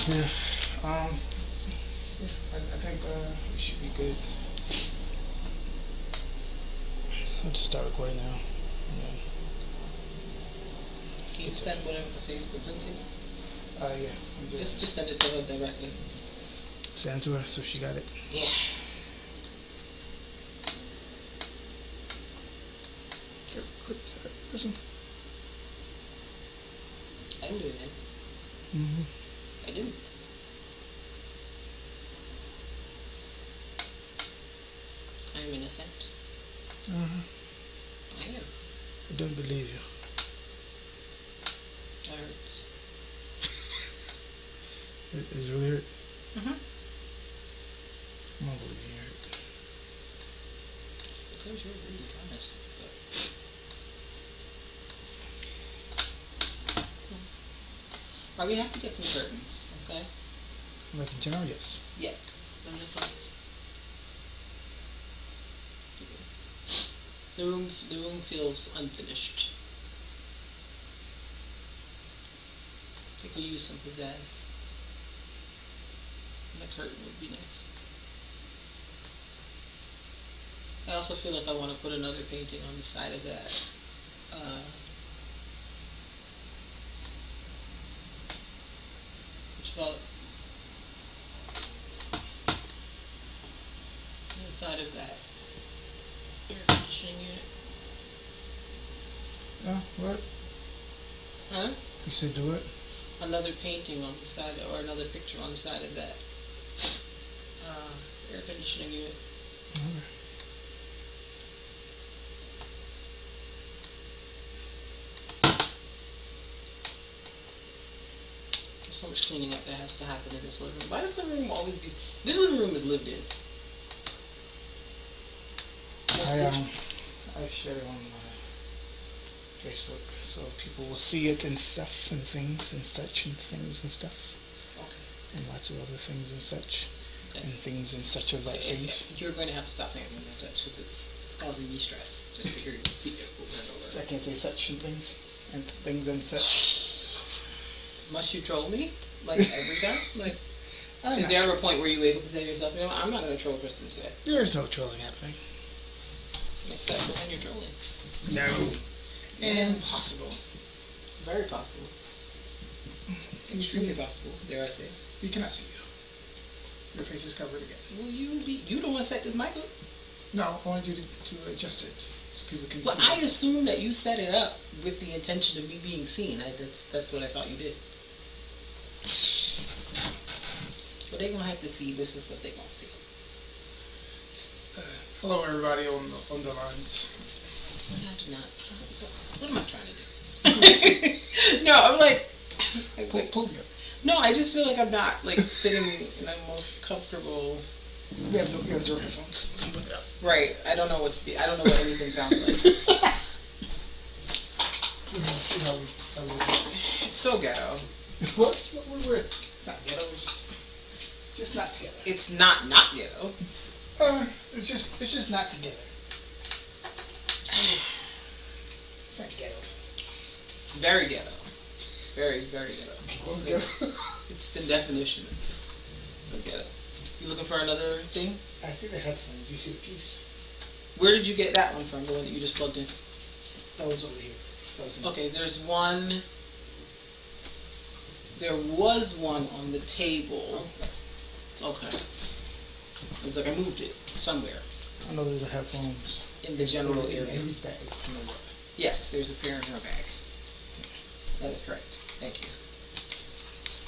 Yeah. Yeah, I think we should be good. I'll just start recording now. Can you send whatever the Facebook link is? Yeah. Just send it to her directly. Send it to her so she got it. Yeah. Listen. I didn't do it. Mm-hmm. I didn't. I'm innocent. Mm-hmm. I am. I don't believe you. That hurts. It really hurt? Mm-hmm. I don't believe you hurt. Because you're really honest. Right, we have to get some curtains, okay? Like in general, yes. Yes. I'm just like the room feels unfinished. I think we use some pizzazz. And a curtain would be nice. I also feel like I want to put another painting on the side of that. Which about on the side of that air conditioning unit. What? Huh? You said do what? Another painting on the side, or another picture on the side of that air conditioning unit. Okay. There's so much cleaning up that has to happen in this living room. Why does the room always be... This living room is lived in. I shared it on my Facebook so people will see it and stuff and things and such and things and stuff. Okay. And lots of other things and such. Okay. And things and such of like things. You're going to have to stop saying things like that because it's causing me stress just to hear you repeat it over and over. I can't say such and things and such. Must you troll me? Like every time? Like, is there ever a point where you wake up and say to yourself, you know what, I'm not going to troll Kristin today? There's no trolling happening. Except for when you're trolling. No. Impossible. Very possible. Can you see Extremely it? possible, dare I say. We cannot see you. Your face is covered again. Will you be... You don't want to set this mic up? No, I wanted you to adjust it so people can see it. Well, I assume that you set it up with the intention of me being seen. That's what I thought you did. But they're going to have to see. This is what they're going to see. Hello, everybody on the lines. What am I trying to do? No, I'm like... Pull me up. No, I just feel like I'm not like sitting in the most comfortable... We have zero headphones, so put it up. Right. I don't know what anything sounds like. It's so ghetto. What? We're not ghetto. Just not together. It's not ghetto. It's just not together. It's not ghetto. It's very ghetto. It's very, very ghetto. It's the definition of ghetto. You looking for another thing? I see the headphones. Do you see the piece? Where did you get that one from? The one that you just plugged in? That was over here. Okay, there's one. There was one on the table. Okay. It was like I moved it somewhere. I know there's a headphones in the general area. In his bag. Yes, there's a pair in her bag. That is correct. Thank you.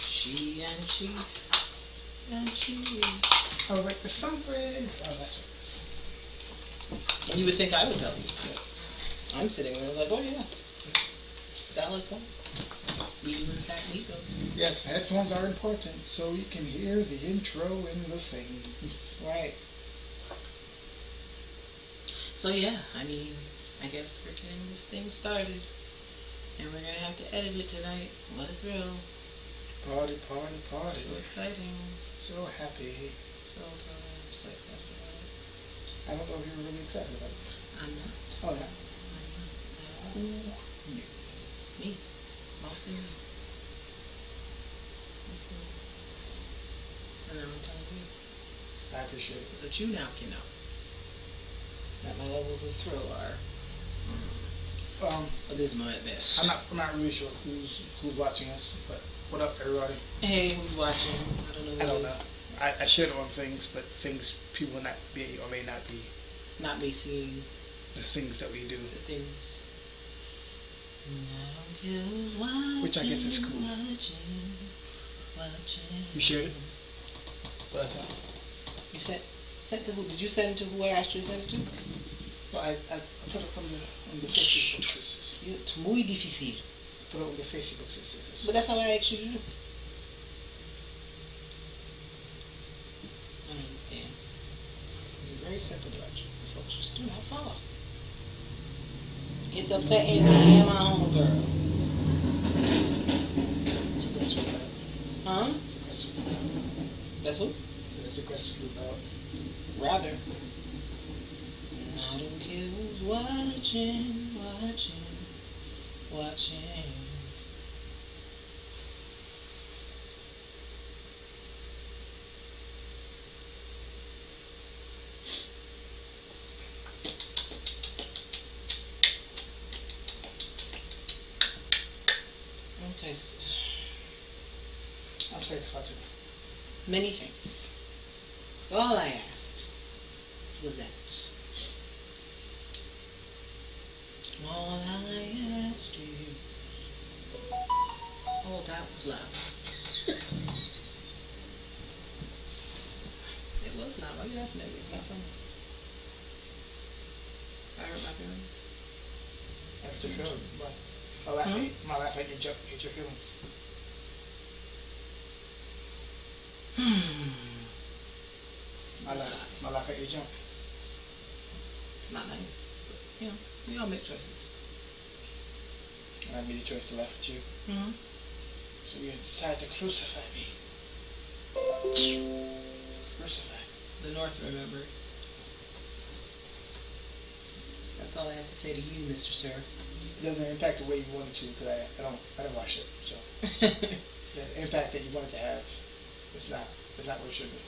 She. I was like, there's something. Oh, that's what it is. And you would think I would tell you. I'm sitting there like, oh yeah, it's a valid point. We do in fact need those. Yes, headphones are important so you can hear the intro and the things. Right. So yeah, I mean, I guess we're getting this thing started. And we're going to have to edit it tonight. What is real? Party. So exciting. So happy. So I'm so excited about it. I don't know if you're really excited about it. I'm not. Oh, yeah. I'm not. Me. Mostly me. I appreciate it. So that you now can know that my levels of thrill are abysmal at best. I'm not really sure who's watching us, but what up, everybody? Hey, who's watching? I don't know. I don't know. I share on things, but things people will not be or may not be. Not me seeing the things that we do. The things. Watching, which I guess is cool. Watching. You shared it? What I thought? You sent to who? Did you send it to who I asked you to send it to? Well, I put it on the Facebook. It's muy difícil. Put it on the Facebook. But that's not what I asked you to do. I don't understand. You're very simple directions, and folks just do not follow. It's upsetting me and my homegirls. It's aggressively loud. Huh? It's aggressively loud. That's who? It's aggressively loud. Rather. I don't care who's watching. Okay. I'm satisfied. Many things. So all I asked was that. All I asked you. Oh, that was loud. It was loud. Why are you laughing at me? It's not funny. I hurt my feelings. That's your feeling. My laugh at your feelings. My laugh at your jump. It's not nice, but you know, we all make choices. And I made a choice to laugh at you. Mm-hmm. So you decided to crucify me. Crucify. The North remembers. That's all I have to say to you, Mr. Sir. It doesn't impact the way you wanted to, because I don't watch it. So the impact that you wanted to have, it's not what it should be.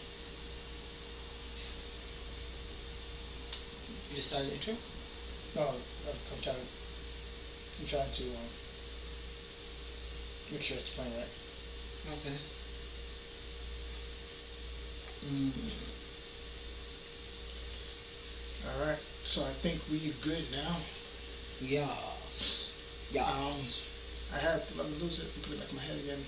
You just started the intro? No, I'm trying to make sure it's playing right. Okay. All right. So I think we're good now. Yes. Let me lose it and put it back in my head again.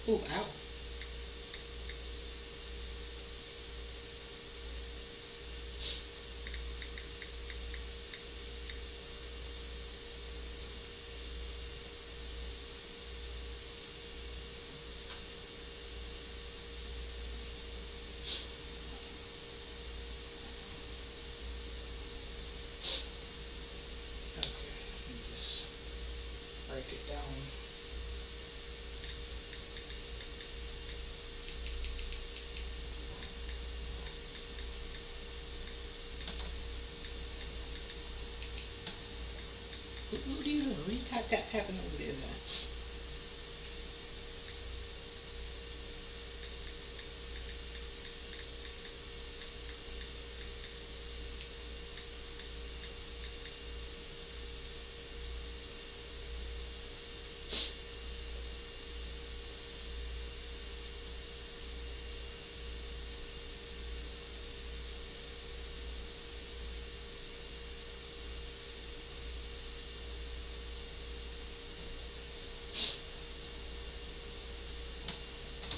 Ooh, ow. Okay, let me just write it down. What are you doing? What are you tapping over there now?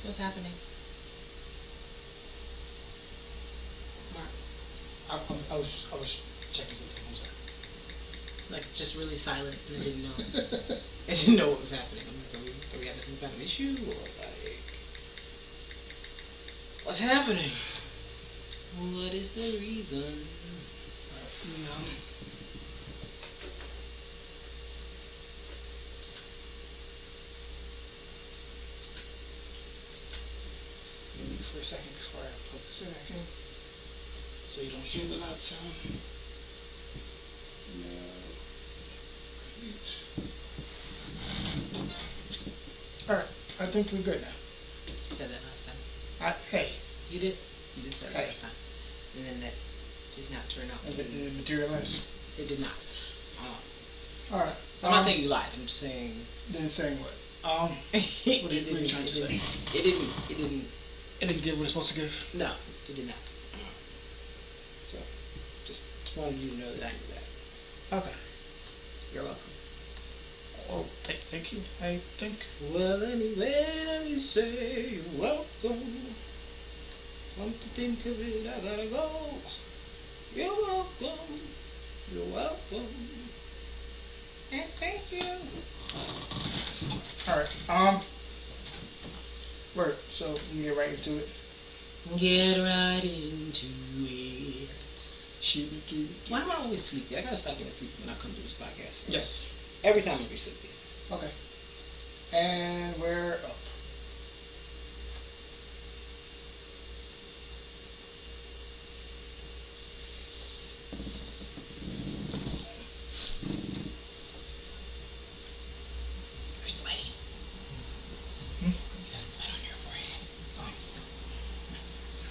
What's happening? Mark. I was checking something. I'm sorry. Like it's just really silent and I didn't know. I didn't know what was happening. I'm like, are we having some kind of issue or like what's happening? What is the reason? You know. For a second before I plug this in, I can. so you don't hear the loud sound. Alright, I think we're good now. You said that last time. Hey. You did? You did say that Hey. last time. And then that did not turn out And to it be. materialized. It did not. Alright. So I'm not saying you lied. I'm just saying. Then saying what? What are you trying to say? It didn't. It didn't give what it's supposed to give? No, it did not. So, just wanted you to know that I knew that. Okay. You're welcome. Oh, thank you. I think. Well, anyway, let me say you're welcome. Come to think of it, I gotta go. You're welcome. You're welcome. And thank you. Alright, word, so we can get right into it. Get right into it. Shoo-ba-doo-doo. Why am I always sleepy? I gotta stop getting sleepy when I come to this podcast. Yes. Every time I be sleepy. Okay. And we're up. You're sweating. Hmm? You have sweat on your forehead.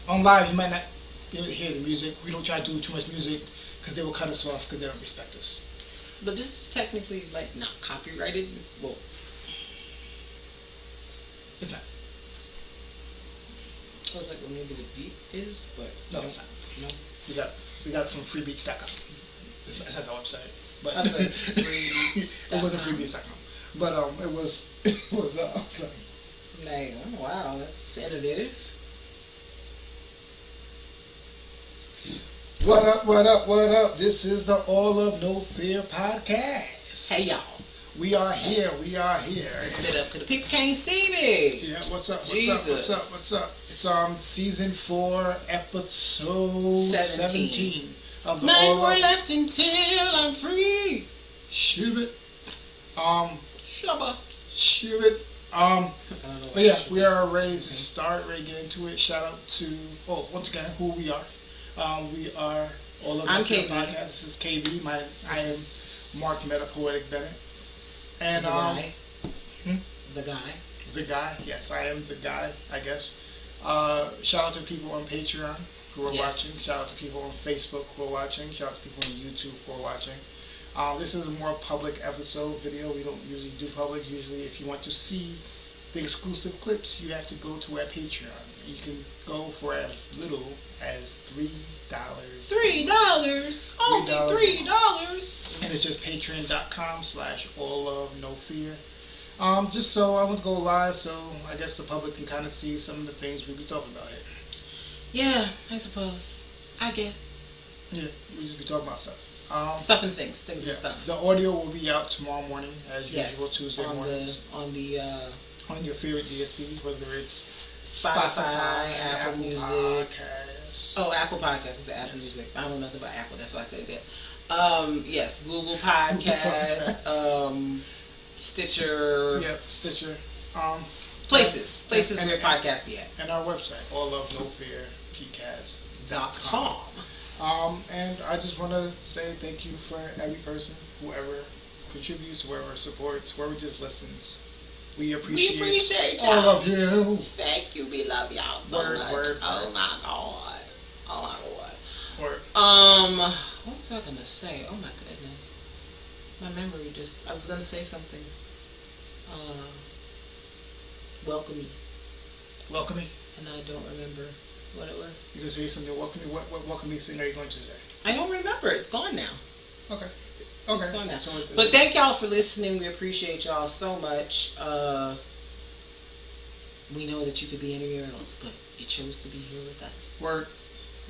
On live, you might not be able to hear the music. We don't try to do too much music because they will cut us off because they don't respect us. But this is technically like not copyrighted. Well, It's not. I was like, well, maybe the beat is, but No, it's not. No. We got it from freebeats.com. It's not our website. But I was like, freebeats.com. It wasn't freebeats.com. But it was Like, oh, wow, that's innovative. What up, what up, what up? This is the All of No Fear podcast. Hey, y'all. We are here. Sit up because the people can't see me. Yeah, what's up, Jesus. what's up? It's season 4, episode 17 of the Nine All more of left until I'm free. Shoot Shabba. it. I don't know But yeah, we are ready to start, ready to get into it. Shout out to, once again, who we are. We are All of I'm No Fear KB. podcast. This is KB. I am Mark Metapoetic Bennett. And The guy. hmm? The guy. Yes, I am the guy, I guess. Shout out to people on Patreon who are watching. Shout out to people on Facebook who are watching. Shout out to people on YouTube who are watching. This is a more public episode video. We don't usually do public. Usually, if you want to see the exclusive clips, you have to go to our Patreon. You can go for as little as $3. $3. Only $3. And it's just patreon.com/alloftnofear. Just so I want to go live, so I guess the public can kind of see some of the things we be talking about here. Yeah, I suppose. I get. Yeah, we just be talking about stuff. Stuff and things and stuff. The audio will be out tomorrow morning, as Yes, usual, Tuesday mornings. On On your favorite DSP, whether it's Spotify, Apple Music. Podcasts. Oh, Apple Podcasts is Apple Music. I don't know nothing about Apple, that's why I said that. Yes, Google Podcasts, Stitcher. Yep, Stitcher. Places and where podcasts be at. And our website, allofnofearpcast.com. And I just want to say thank you for every person, whoever contributes, whoever supports, whoever just listens. We appreciate y'all. all of you. Thank you. We love y'all so much. Word. Oh my God. Word. What was I gonna say? Oh my goodness. My memory I was gonna say something. Welcome me. Welcome me. And I don't remember what it was. You gonna say something? Welcome me. What welcome me thing are you going to say? I don't remember. It's gone now. Okay. It's gone now. But thank y'all for listening. We appreciate y'all so much. We know that you could be anywhere else, but you chose to be here with us. Word.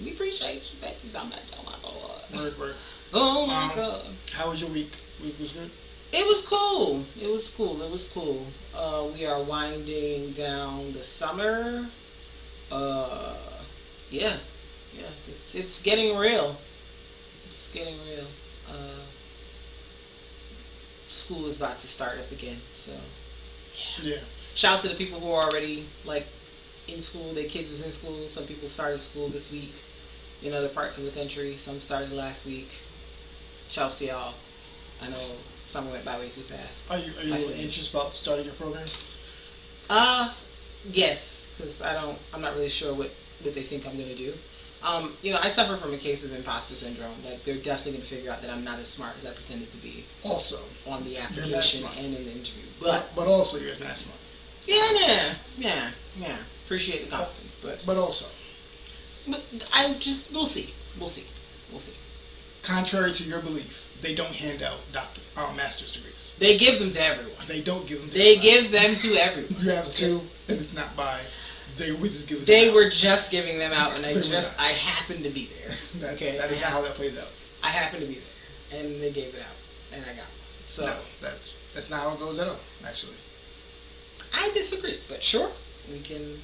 We appreciate you. Thank you so much. Oh my God. Word. Oh my God. How was your week? Week was good? It was cool. We are winding down the summer. Yeah. It's getting real. School is about to start up again, so Yeah. Shouts to the people who are already like in school. Their kids is in school. Some people started school this week. in other parts of the country. Some started last week. Shouts to y'all. I know summer went by way too fast. Are you a little anxious about starting your program? Yes, because I'm not really sure what they think I'm gonna do. I suffer from a case of imposter syndrome. Like, they're definitely gonna figure out that I'm not as smart as I pretended to be. Also, on the application and in the interview, but also you're not smart. Yeah. Appreciate the confidence, but also, we'll see. Contrary to your belief, they don't hand out master's degrees. They give them to everyone. They don't give them to everyone. Give them to everyone. You have two, and it's not by. They were just giving. They were just giving them out, and I happened to be there. Okay, that is not how that plays out. I happened to be there, and they gave it out, and I got it. So no, that's not how it goes at all. Actually, I disagree, but sure, we can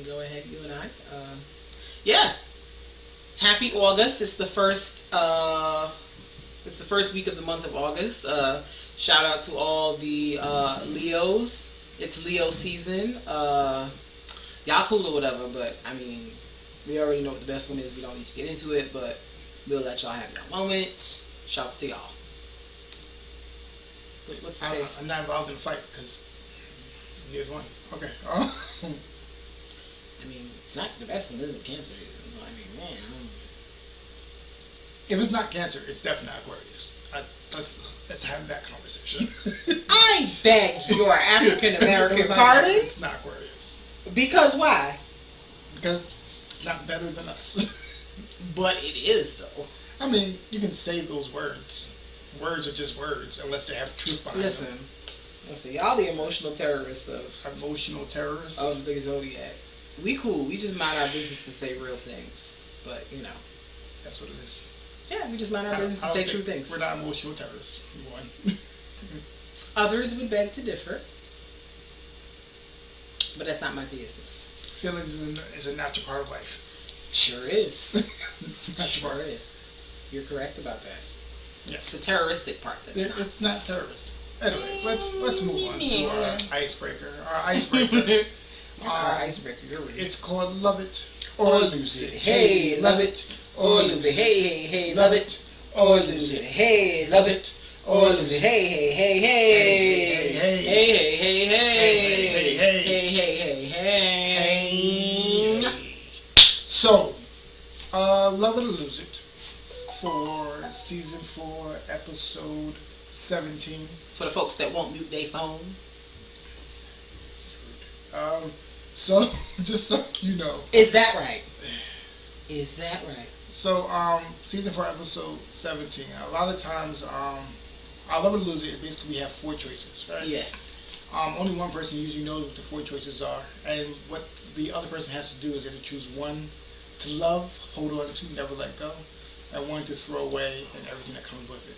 go ahead, you and I. Yeah. Happy August! It's the first week of the month of August. Shout out to all the Leos. It's Leo season. Y'all cool or whatever, but I mean, we already know what the best one is. We don't need to get into it, but we'll let y'all have your moment. Shouts to y'all. What's the face? I'm not involved in the fight because neither one. Okay. I mean, it's not the best one. Isn't cancer season? So I mean, man. If it's not cancer, it's definitely not Aquarius. Let's have that conversation. I beg your African American pardon. It's not Aquarius. Because why? Because it's not better than us. But it is, though. I mean, you can say those words. Words are just words, unless they have truth behind them. Listen, y'all the emotional terrorists of the Zodiac. We cool. We just mind our business and say real things. But, that's what it is. Yeah, we just mind our business and say true things. We're not emotional terrorists. One. Others would beg to differ. But that's not my business. Feelings is a natural part of life. Sure is. Sure is. You're correct about that. Yes. It's the terroristic part it's not terroristic. Anyway, let's move on to our icebreaker. Our icebreaker. It's called Love It or Lose It. Hey, love it or lose it. Hey, love it or lose it. Hey, love it or lose it. Hey, hey. So, Love It or Lose It for season 4, episode 17. For the folks that won't mute their phone. So, just so you know. Is that right? So, season 4, episode 17. A lot of times, our Love It or Lose It is basically we have 4 choices, right? Yes. Only one person usually knows what the 4 choices are, and what the other person has to do is they have to choose one to love, hold on to, never let go, and one to throw away and everything that comes with it.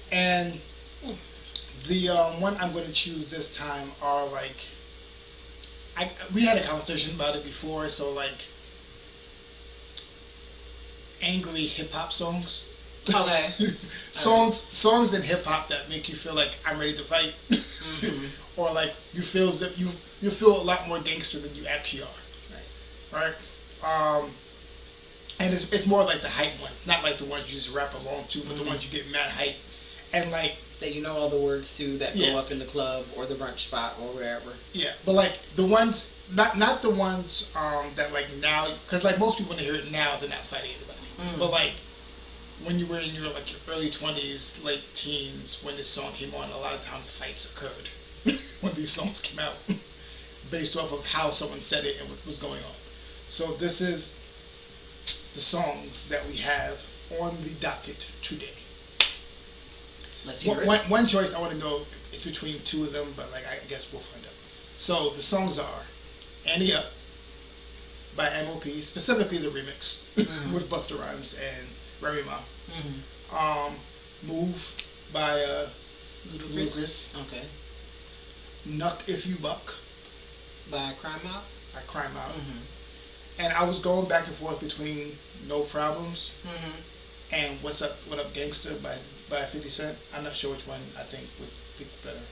And the one I'm going to choose this time are like, we had a conversation about it before, so like angry hip hop songs. Okay. songs in hip hop that make you feel like I'm ready to fight, or like you feel as if you feel a lot more gangster than you actually are. Right. And it's more like the hype ones, not like the ones you just rap along to, but the ones you get mad hype, and like that you know all the words to that go up in the club or the brunch spot or wherever. Yeah, but like the ones, not the ones that like now, because like most people when they hear it now, they're not fighting anybody. But like when you were in your like your early 20s, late teens, when this song came on, a lot of times fights occurred when these songs came out, based off of how someone said it and what was going on. So this is the songs that we have on the docket today. Let's hear it. One choice I want to know is between 2 of them, but like I guess we'll find out. So the songs are Annie Up by MOP, specifically the remix with Busta Rhymes and Remy Ma. Move by Ludacris. Okay. Nuck If You Buck by Crime Mob. And I was going back and forth between No Problems and What Up Gangster by 50 Cent. I'm not sure which one I think would be better.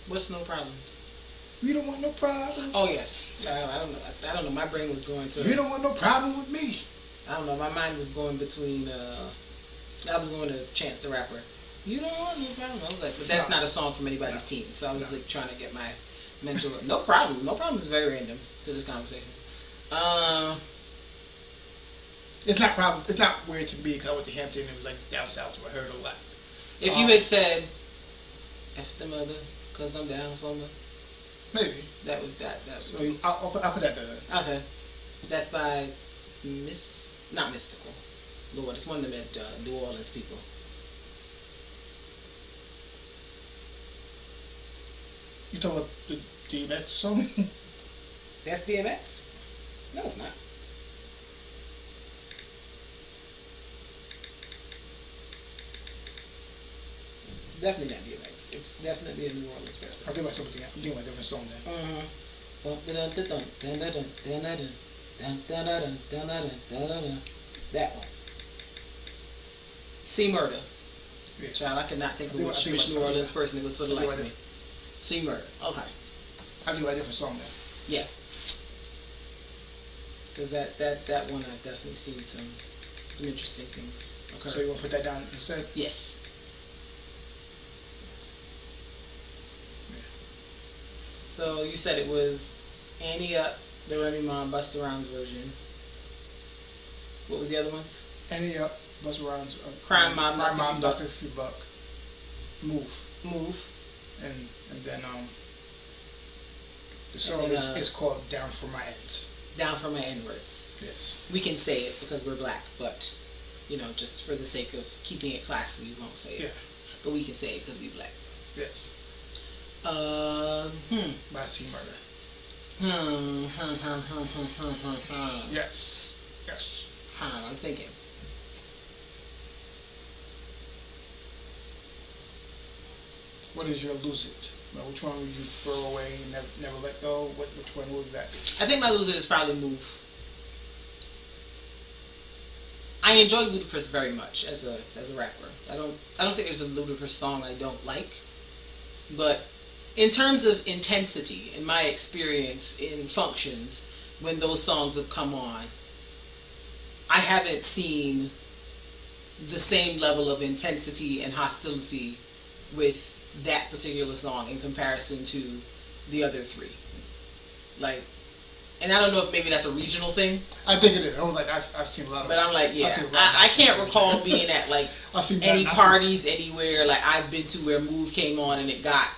What's No Problems? We don't want no problem. Oh yes. I don't know. I don't know. My brain was going to. You don't want no problem with me. I don't know. My mind was going between. I was going to Chance the Rapper. You don't want no problem. I was like, but that's not a song from anybody's teens. So I was like trying to get my mental. No problem. No problem is very random to this conversation. It's not problem. It's not weird to me because I went to Hampton and it was like down south, so I heard a lot. If you had said, "F the mother," cause I'm down for me. Maybe That would that. So I'll put that there. Okay, that's by not Mystical. Lord, it's one of them New Orleans people. You talking about the DMX song? That's DMX? No, it's not. It's definitely not DMX. It's definitely a New Orleans person. I'm thinking about something else. I'm thinking about a different song then. That one. C Murder. Yeah. Child, I could not think of which New Orleans person it was for the life of me. C Murder. Okay. I'm thinking about a different song then. Yeah. Because that one I've definitely seen some interesting things occur. So you want to put that down instead? Yes. So you said it was Annie Up, the Remy Ma, Busta Rhymes version. What was the other ones? Annie Up, Busta Rhymes, Crime Mob, Knock If You Buck, Move, and then the song is called Down for My Ends. Down for My N-words. Yes. We can say it because we're black, but just for the sake of keeping it classy, we won't say it. Yeah. But we can say it because we black. Yes. By C Murder. Yes. Yes. I'm thinking. What is your lose it? Which one would you throw away and never let go? Which one would that be? I think my loser is probably Move. I enjoy Ludacris very much as a rapper. I don't think there's a Ludacris song I don't like, but in terms of intensity, in my experience in functions, when those songs have come on, I haven't seen the same level of intensity and hostility with that particular song in comparison to the other three. Like, and I don't know if maybe that's a regional thing. I think it is. I was like, I've seen a lot of. But I'm like, yeah, I can't recall being at like any parties anywhere like I've been to where Move came on and it got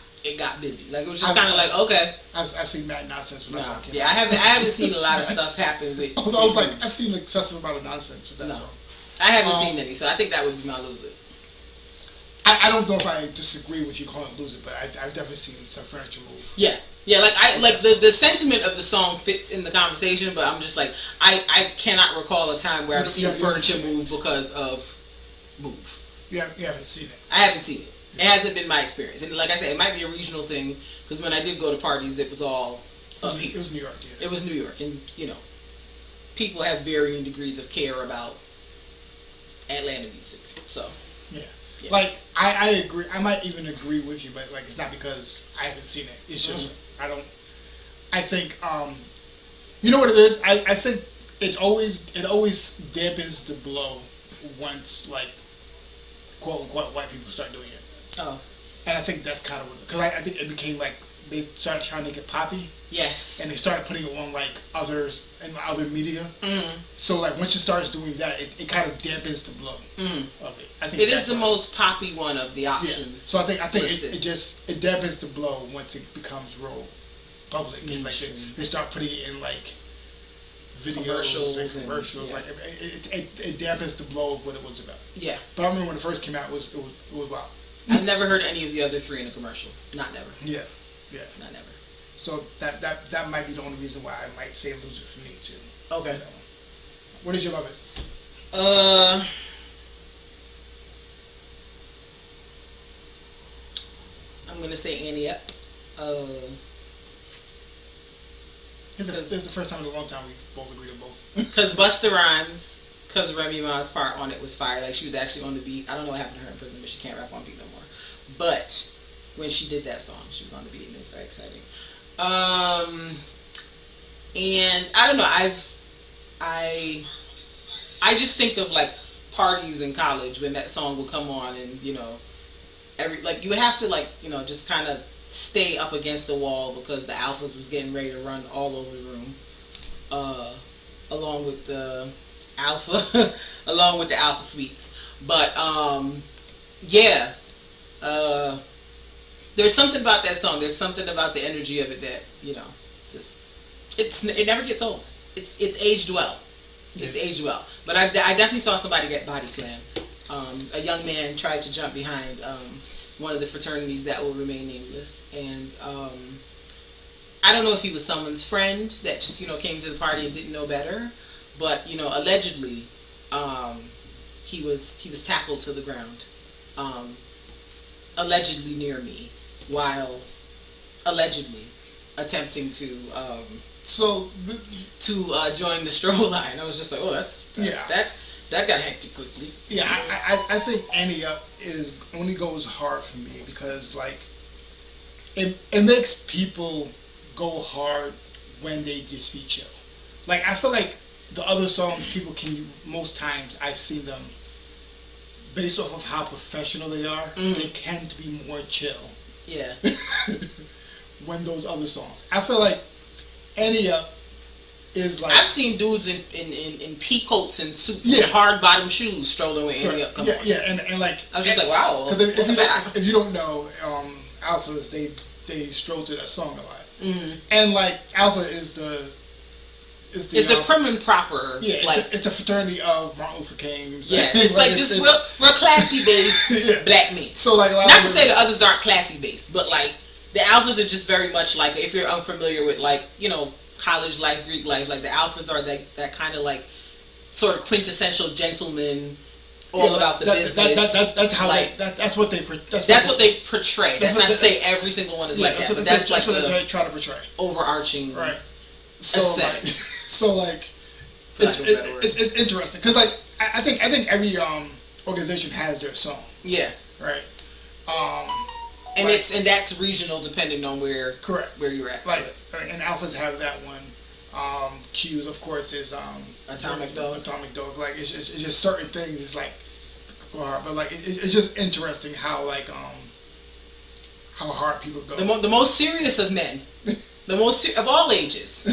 busy. Like it was just kind of like, okay. I've seen Mad Nonsense when that song came out. I haven't seen a lot of stuff happen with. I was like, I've seen an excessive amount of nonsense with that song. I haven't seen any, so I think that would be my loser. I don't know if I disagree with you calling it loser, but I've definitely seen some furniture move. Yeah. Like the sentiment of the song fits in the conversation, but I'm just like I cannot recall a time where I've seen furniture move because of Move. You haven't seen it. I haven't seen it. It hasn't been my experience, and like I said, it might be a regional thing because when I did go to parties, it was all up here. It was New York. Yeah. It was New York, and people have varying degrees of care about Atlanta music. So yeah. Like I agree. I might even agree with you, but like it's not because I haven't seen it. It's just I don't. I think you know what it is. I think it always dampens the blow once like quote unquote white people start doing it. Oh. And I think that's kind of what because I think it became like they started trying to make it poppy. Yes. And they started putting it on like others and other media. Mm-hmm. So like once it starts doing that, it kind of dampens the blow of it. I think it is the most poppy one of the options. Yeah. So I think it dampens the blow once it becomes real public. And like they start putting it in like videos, commercials. Like it dampens the blow of what it was about. Yeah. But I remember when it first came out, it was wild. I've never heard any of the other three in a commercial. Not never. Yeah. Yeah. Not never. So that might be the only reason why I might say loser for me too. Okay. What did you love it? I'm gonna say Annie Up. This is the first time in a long time we both agree to both. Because Busta Rhymes, because Remy Ma's part on it was fire. Like she was actually on the beat. I don't know what happened to her in prison, but she can't rap on beat no more. But when she did that song, she was on the beat and it was very exciting. And I don't know. I just think of like parties in college when that song would come on, and you know, you would have to like, you know, just kind of stay up against the wall because the alphas was getting ready to run all over the room, along with the alpha, along with the alpha suites. But yeah, there's something about that song. There's something about the energy of it that, you know, just it never gets old. It's aged well. It's aged well. But I definitely saw somebody get body slammed. A young man tried to jump behind one of the fraternities that will remain nameless, and I don't know if he was someone's friend that just, you know, came to the party and didn't know better, but you know, allegedly he was tackled to the ground, allegedly near me, while allegedly attempting to join the stroll line. I was just like, oh, that got hectic quickly. Yeah, I think Annie Up only goes hard for me because like it makes people go hard when they just be chill. Like I feel like the other songs people can, most times I've seen them based off of how professional they are, they tend to be more chill. Yeah. When those other songs, I feel like Annie Up is like, I've seen dudes in pea coats and suits and hard bottom shoes strolling with Annie Up. And like I was just like, wow. Because if you don't know, alphas they stroll to that song a lot, and like alpha is the prim and proper. Yeah, like it's the fraternity of Martin Luther King's. Yeah, it's like we're classy based black men. So like, not to say the others aren't classy based, but like the alphas are just very much like, if you're unfamiliar with like, you know, college life, Greek life, like the alphas are that kind of like sort of quintessential gentleman, all about the business. That's how like, that's what they portray. That's not to say every single one is like that, but that's like what they try to portray. Overarching, right? So like, it's interesting because like I think every organization has their song. Yeah. Right. And like, that's regional depending on where you're at. Like, and alphas have that one. Q's of course is Atomic Dog. Like it's just certain things. It's like, but like it's just interesting how like how hard people go. The most serious of men, the most of all ages,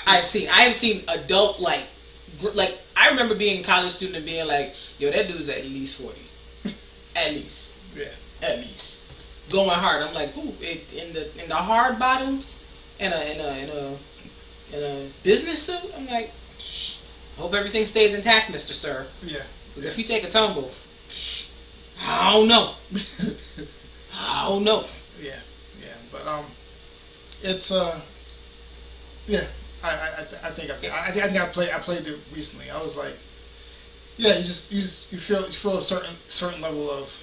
I have seen adult like I remember being a college student and being like, yo, that dude's at least 40, at least. Yeah. At least. Going hard. I'm like, ooh, in the hard bottoms, in a business suit. I'm like, hope everything stays intact, Mr. Sir. Yeah. Because if you take a tumble, I don't know. I don't know. Yeah. But it's yeah. I think I played it recently. I was like, yeah, you feel a certain level of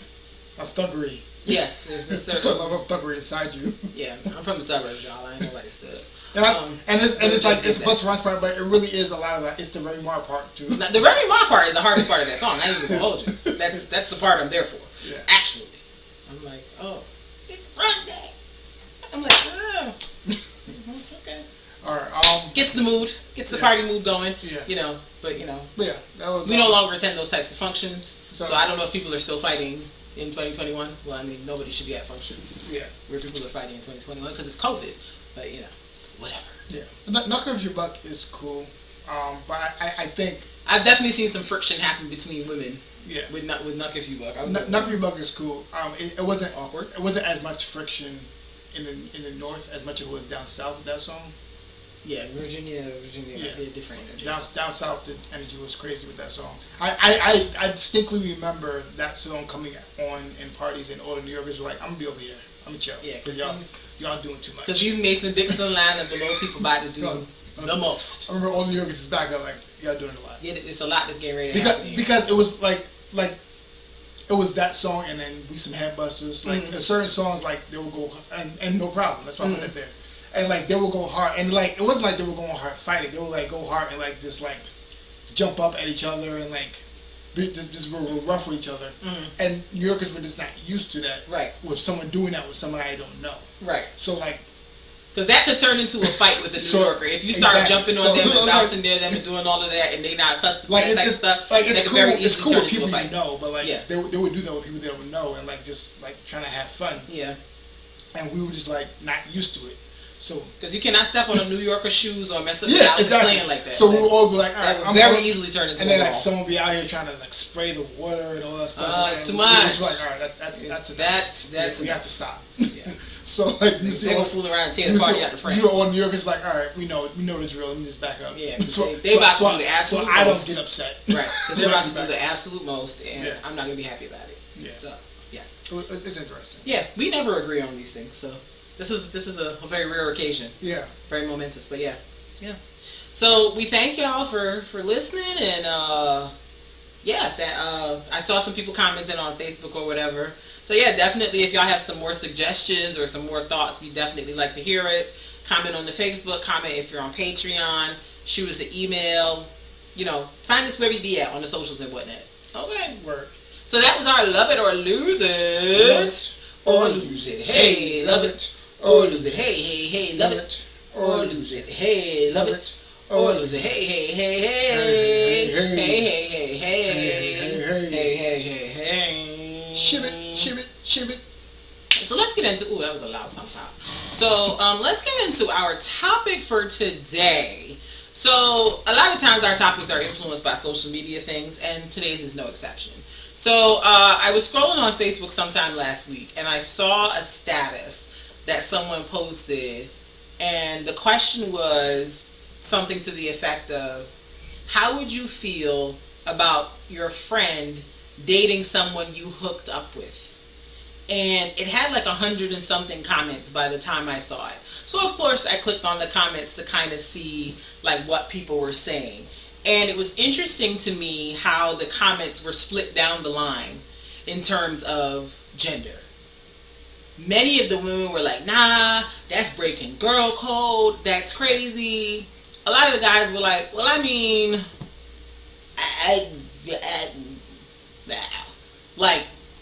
thuggery. Yes, there's a certain level of thuggery inside you. Yeah, I'm from the suburbs, y'all. I ain't nobody stood. And it's like it's Bus Runs part, but it really is a lot of that. It's the Remy Ma part too. Now, the Remy Ma part is the hardest part of that song. I ain't even gonna hold you. That's the part I'm there for. Yeah. Actually, I'm like, oh, run that. I'm like, oh, okay. All right. Gets the party mood going. Yeah. You know, but you know. Yeah, that was. We no longer attend those types of functions, so I don't know if people are still fighting in 2021. Well, I mean, nobody should be at functions. Yeah. Where people are fighting in 2021 because it's COVID. But you know, whatever. Yeah. Knock Off Your Buck is cool. But I think I've definitely seen some friction happen between women. Yeah. With Knock Off Your Buck. Knock Off Your Buck is cool. It wasn't awkward. It wasn't as much friction in the north as much as it was down south with that song. Yeah, Virginia might be a different energy. Down south, the energy was crazy with that song. I distinctly remember that song coming on in parties, and all the New Yorkers were like, "I'm gonna be over here. I'm gonna chill." Yeah, because y'all doing too much. Because these Mason Dixon line and below people about to do the most. I remember all the New Yorkers is back up like, y'all doing a lot. Yeah, it's a lot that's getting ready to happen here. Because it was like it was that song, and then We Some Headbusters. Like certain songs, like they will go and no problem. That's why I put that there. And like they will go hard, and like it wasn't like they were going hard fighting. They would like go hard and like just like jump up at each other and like just real rough with each other. And New Yorkers were just not used to that. Right. With someone doing that with somebody I don't know. Right. So like Because that could turn into a fight with a New Yorker. If you start jumping on them and bouncing near them and doing all of that, and they not accustomed to that type of stuff, it's cool with people you know, but they would do that with people they don't know, and just trying to have fun. Yeah. And we were just not used to it. So because you cannot step on a New Yorker's shoes or mess up the house playing like that. So we would all be like, all right, I'm very easily turn into. And then someone be out here trying to spray the water and all that stuff. It's too much. It's like, all right, that's we have to stop. Yeah. So you see, they gonna fool around and tear the party out the front. You know, all New Yorkers all right, we know the drill. Let me just back up. Yeah, they about to do the absolute most. So I don't get upset. Right, because they're about to do the absolute most, and I'm not gonna be happy about it. Yeah. So it's interesting. Yeah, we never agree on these things, so. This is a very rare occasion. Yeah. Very momentous, but yeah. So we thank y'all for listening, and I saw some people commenting on Facebook or whatever. So yeah, definitely if y'all have some more suggestions or some more thoughts, we definitely like to hear it. Comment on the Facebook, comment if you're on Patreon, shoot us an email. Find us where we be at on the socials and whatnot. Okay. Word. So that was our Love It or Lose It. Or lose it. Hey, love it. Or lose it, hey, love it. Or lose it, hey, love it. Or lose it, hey, hey, hey, hey. Hey, hey, hey. Shib it. So let's get into, that was a loud somehow. So let's get into our topic for today. So a lot of times our topics are influenced by social media things, and today's is no exception. So I was scrolling on Facebook sometime last week, and I saw a status that someone posted, and the question was something to the effect of, how would you feel about your friend dating someone you hooked up with? And it had 100 and something comments by the time I saw it. So of course I clicked on the comments to kind of see what people were saying. And it was interesting to me how the comments were split down the line in terms of gender. Many of the women were like, nah, that's breaking girl code, that's crazy. A lot of the guys were like, well, I mean,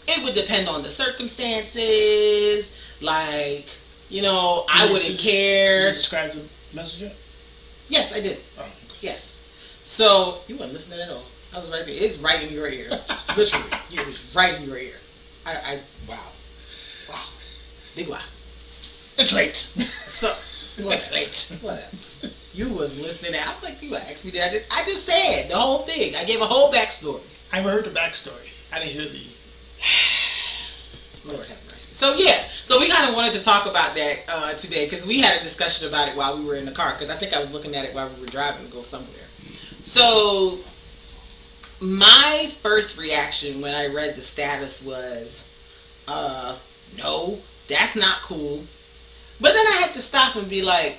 it would depend on the circumstances, I wouldn't care. Did you describe the message yet? Yes, I did. Oh, okay. Yes. So, you weren't listening at all. I was right there. It's right in your ear. Literally. It was right in your ear. Wow. Big wow. It's late. So, it's late. Whatever. You was listening. I'm like, you asked me that. I just said the whole thing. I gave a whole backstory. I never heard the backstory. I didn't hear the... Lord have mercy. So, yeah. So, we kind of wanted to talk about that today, because we had a discussion about it while we were in the car, because I think I was looking at it while we were driving to go somewhere. So, my first reaction when I read the status was, no, that's not cool. But then I had to stop and be like,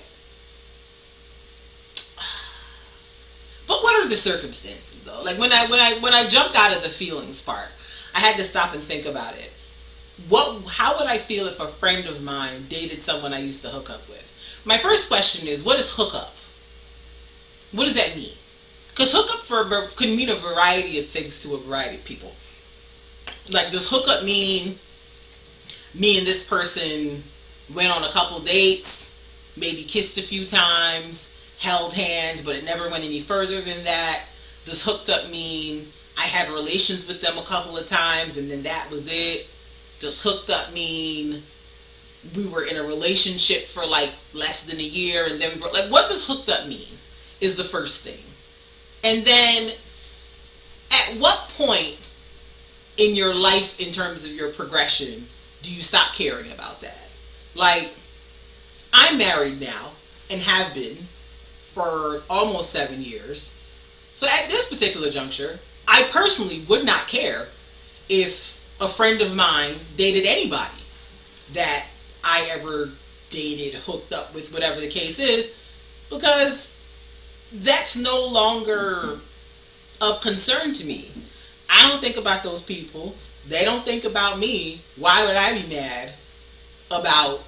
but what are the circumstances though? When I jumped out of the feelings part, I had to stop and think about it. How would I feel if a friend of mine dated someone I used to hook up with? My first question is, what is hook up? What does that mean? Because hookup could mean a variety of things to a variety of people. Does hookup mean me and this person went on a couple dates, maybe kissed a few times, held hands, but it never went any further than that? Does hooked up mean I had relations with them a couple of times and then that was it? Does hooked up mean we were in a relationship for less than a year and then we broke? What does hooked up mean is the first thing. And then at what point in your life in terms of your progression do you stop caring about that? I'm married now and have been for almost 7 years. So at this particular juncture, I personally would not care if a friend of mine dated anybody that I ever dated, hooked up with, whatever the case is, because that's no longer of concern to me. I don't think about those people. They don't think about me. Why would I be mad about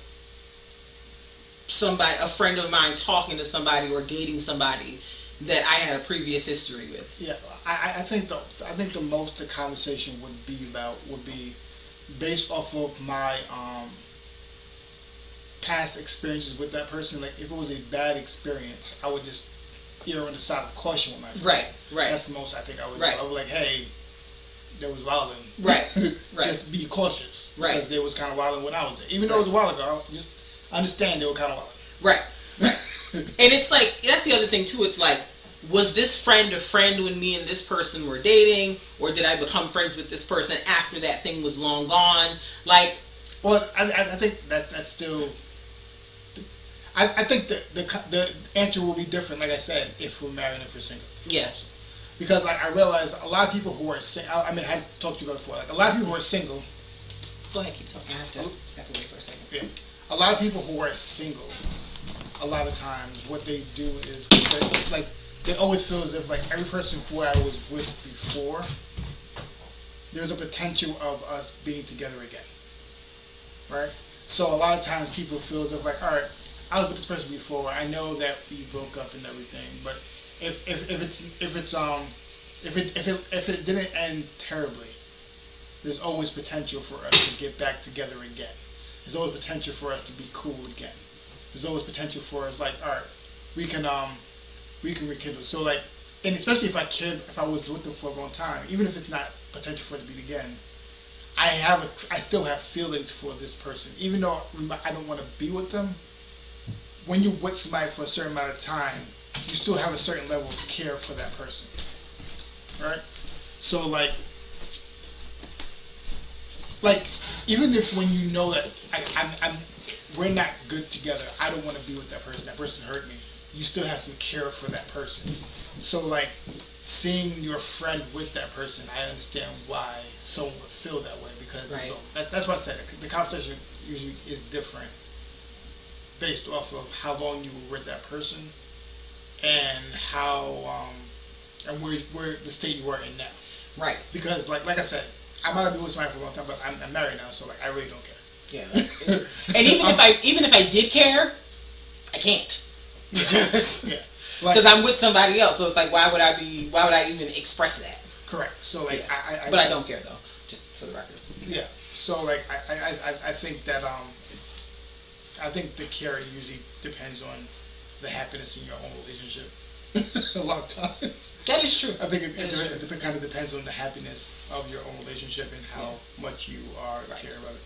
a friend of mine talking to somebody or dating somebody that I had a previous history with? Yeah, I think the most the conversation would be based off of my past experiences with that person. Like if it was a bad experience, I would just err on the side of caution with my friend. Right. That's the most I think I would. Right. Do. I would like, hey, there was wilding. Right. Just be cautious. Right. Because they was kind of wilding when I was there. Even though it was a while ago, just understand they were kind of wilding. Right. And it's like, that's the other thing too. It's like, was this friend a friend when me and this person were dating, or did I become friends with this person after that thing was long gone? Like, well, I think that's still. I think the answer will be different. Like I said, if we're married and if we're single. Yeah. Because like I realize a lot of people who are single. I mean, I've talked to you about before. Like a lot of people who are single. Go ahead, keep talking. I have to step away for a second. Yeah. A lot of people who are single, a lot of times what they do is they always feel as if like every person who I was with before, there's a potential of us being together again. Right? So a lot of times people feel as if like, all right, I was with this person before. I know that we broke up and everything, but if it didn't end terribly, there's always potential for us to get back together again. There's always potential for us to be cool again. There's always potential for us like, all right, we can rekindle. So like, and especially if I was with them for a long time, even if it's not potential for it to be again, I still have feelings for this person, even though I don't want to be with them. When you're with somebody for a certain amount of time, you still have a certain level of care for that person, right? So like even if when you know that we're not good together, I don't want to be with that person hurt me, you still have some care for that person. So like seeing your friend with that person, I understand why someone would feel that way, because right. That's what I said. The conversation usually is different based off of how long you were with that person and how and where the state you are in now. Right. Because like I said, I might have been with somebody for a long time, but I'm married now, so like I really don't care. Yeah. And even if I did care, I can't. Yeah. Because I'm with somebody else, so it's like, why would I even express that? Correct. So like yeah. But I don't care though, just for the record. Yeah. So like I think that I think the care usually depends on the happiness in your own relationship. A lot of times. That is true. I think it kind of depends on the happiness of your own relationship and how much you care about it.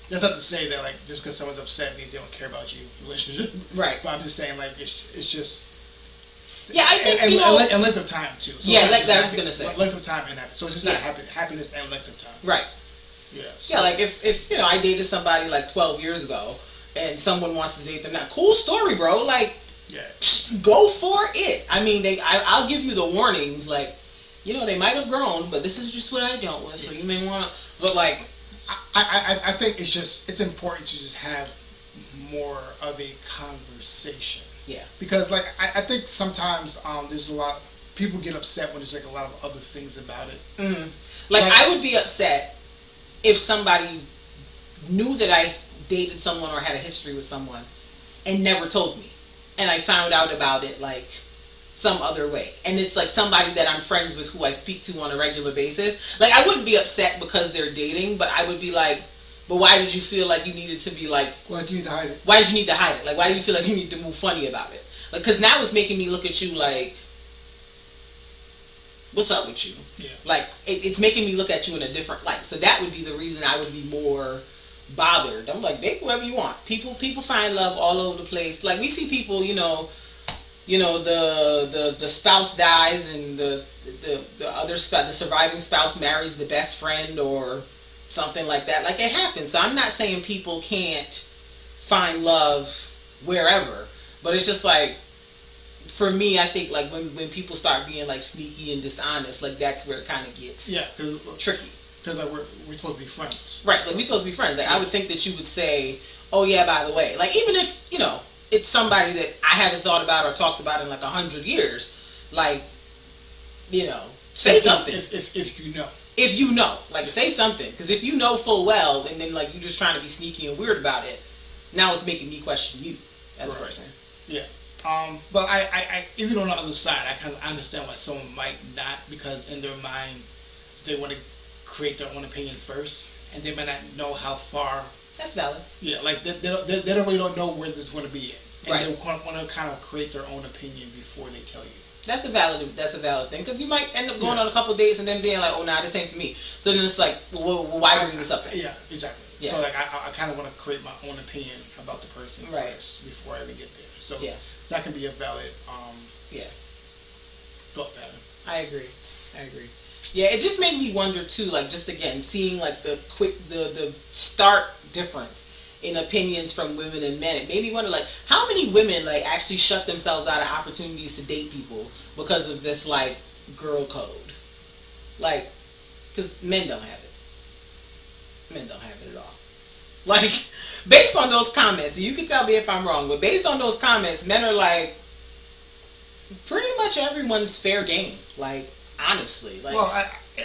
That's not to say that like just because someone's upset means they don't care about you relationship. Right. But I'm just saying like it's just. Yeah, I think and length of time too. So yeah, like that I was gonna say. Length of time and happiness. So it's just not happiness and length of time. Right. Yeah. So. Yeah, like if I dated somebody like 12 years ago, and someone wants to date them now, cool story, bro. Like, go for it. I mean, I'll give you the warnings. Like, they might have grown, but this is just what I dealt with. So you may want to. But like, I think it's important to just have more of a conversation. Yeah. Because like I think sometimes there's a lot people get upset when there's like a lot of other things about it. Mm-hmm. Like I would be upset if somebody knew that I dated someone or had a history with someone and never told me, and I found out about it like some other way, and it's like somebody that I'm friends with who I speak to on a regular basis. Like I wouldn't be upset because they're dating, but I would be like, but why did you feel like you needed to be like, like you need to hide it? Why did you need to hide it? Like why do you feel like you need to move funny about it? Like because now it's making me look at you like, what's up with you? Yeah. Like it's making me look at you in a different light. So that would be the reason I would be more bothered. I'm like, date whoever you want. People find love all over the place. Like we see people, the spouse dies and the other the surviving spouse marries the best friend or something like that. Like it happens. So I'm not saying people can't find love wherever, but it's just like, for me, I think like when people start being like sneaky and dishonest, like that's where it kind of gets tricky. Because like we're supposed to be friends, right? Like we're supposed to be friends. Like I would think that you would say, "Oh yeah, by the way," like even if it's somebody that I haven't thought about or talked about in like 100 years, like say something. If you know, like say something, because if you know full well, and then like you're just trying to be sneaky and weird about it, now it's making me question you as a person. Yeah. But I even on the other side, I kind of understand why someone might not, because in their mind they want to create their own opinion first, and they might not know how far That's valid. Yeah, like they really don't know where this is going to be at, and right. they want to kind of create their own opinion before they tell you. That's a valid thing, because you might end up going on a couple of dates and then being like, oh, nah, this ain't for me. So then it's like, well, why bring this up then? Yeah, exactly. Yeah. So like I kind of want to create my own opinion about the person first before I even get there. So that can be a valid thought pattern. I agree. Yeah, it just made me wonder too, like just again seeing like the stark difference in opinions from women and men. It made me wonder, like, how many women like actually shut themselves out of opportunities to date people because of this like girl code, like, because men don't have it. Men don't have it at all. Like, based on those comments, you can tell me if I'm wrong, but based on those comments, men are like, pretty much everyone's fair game. Like, honestly, like. Well,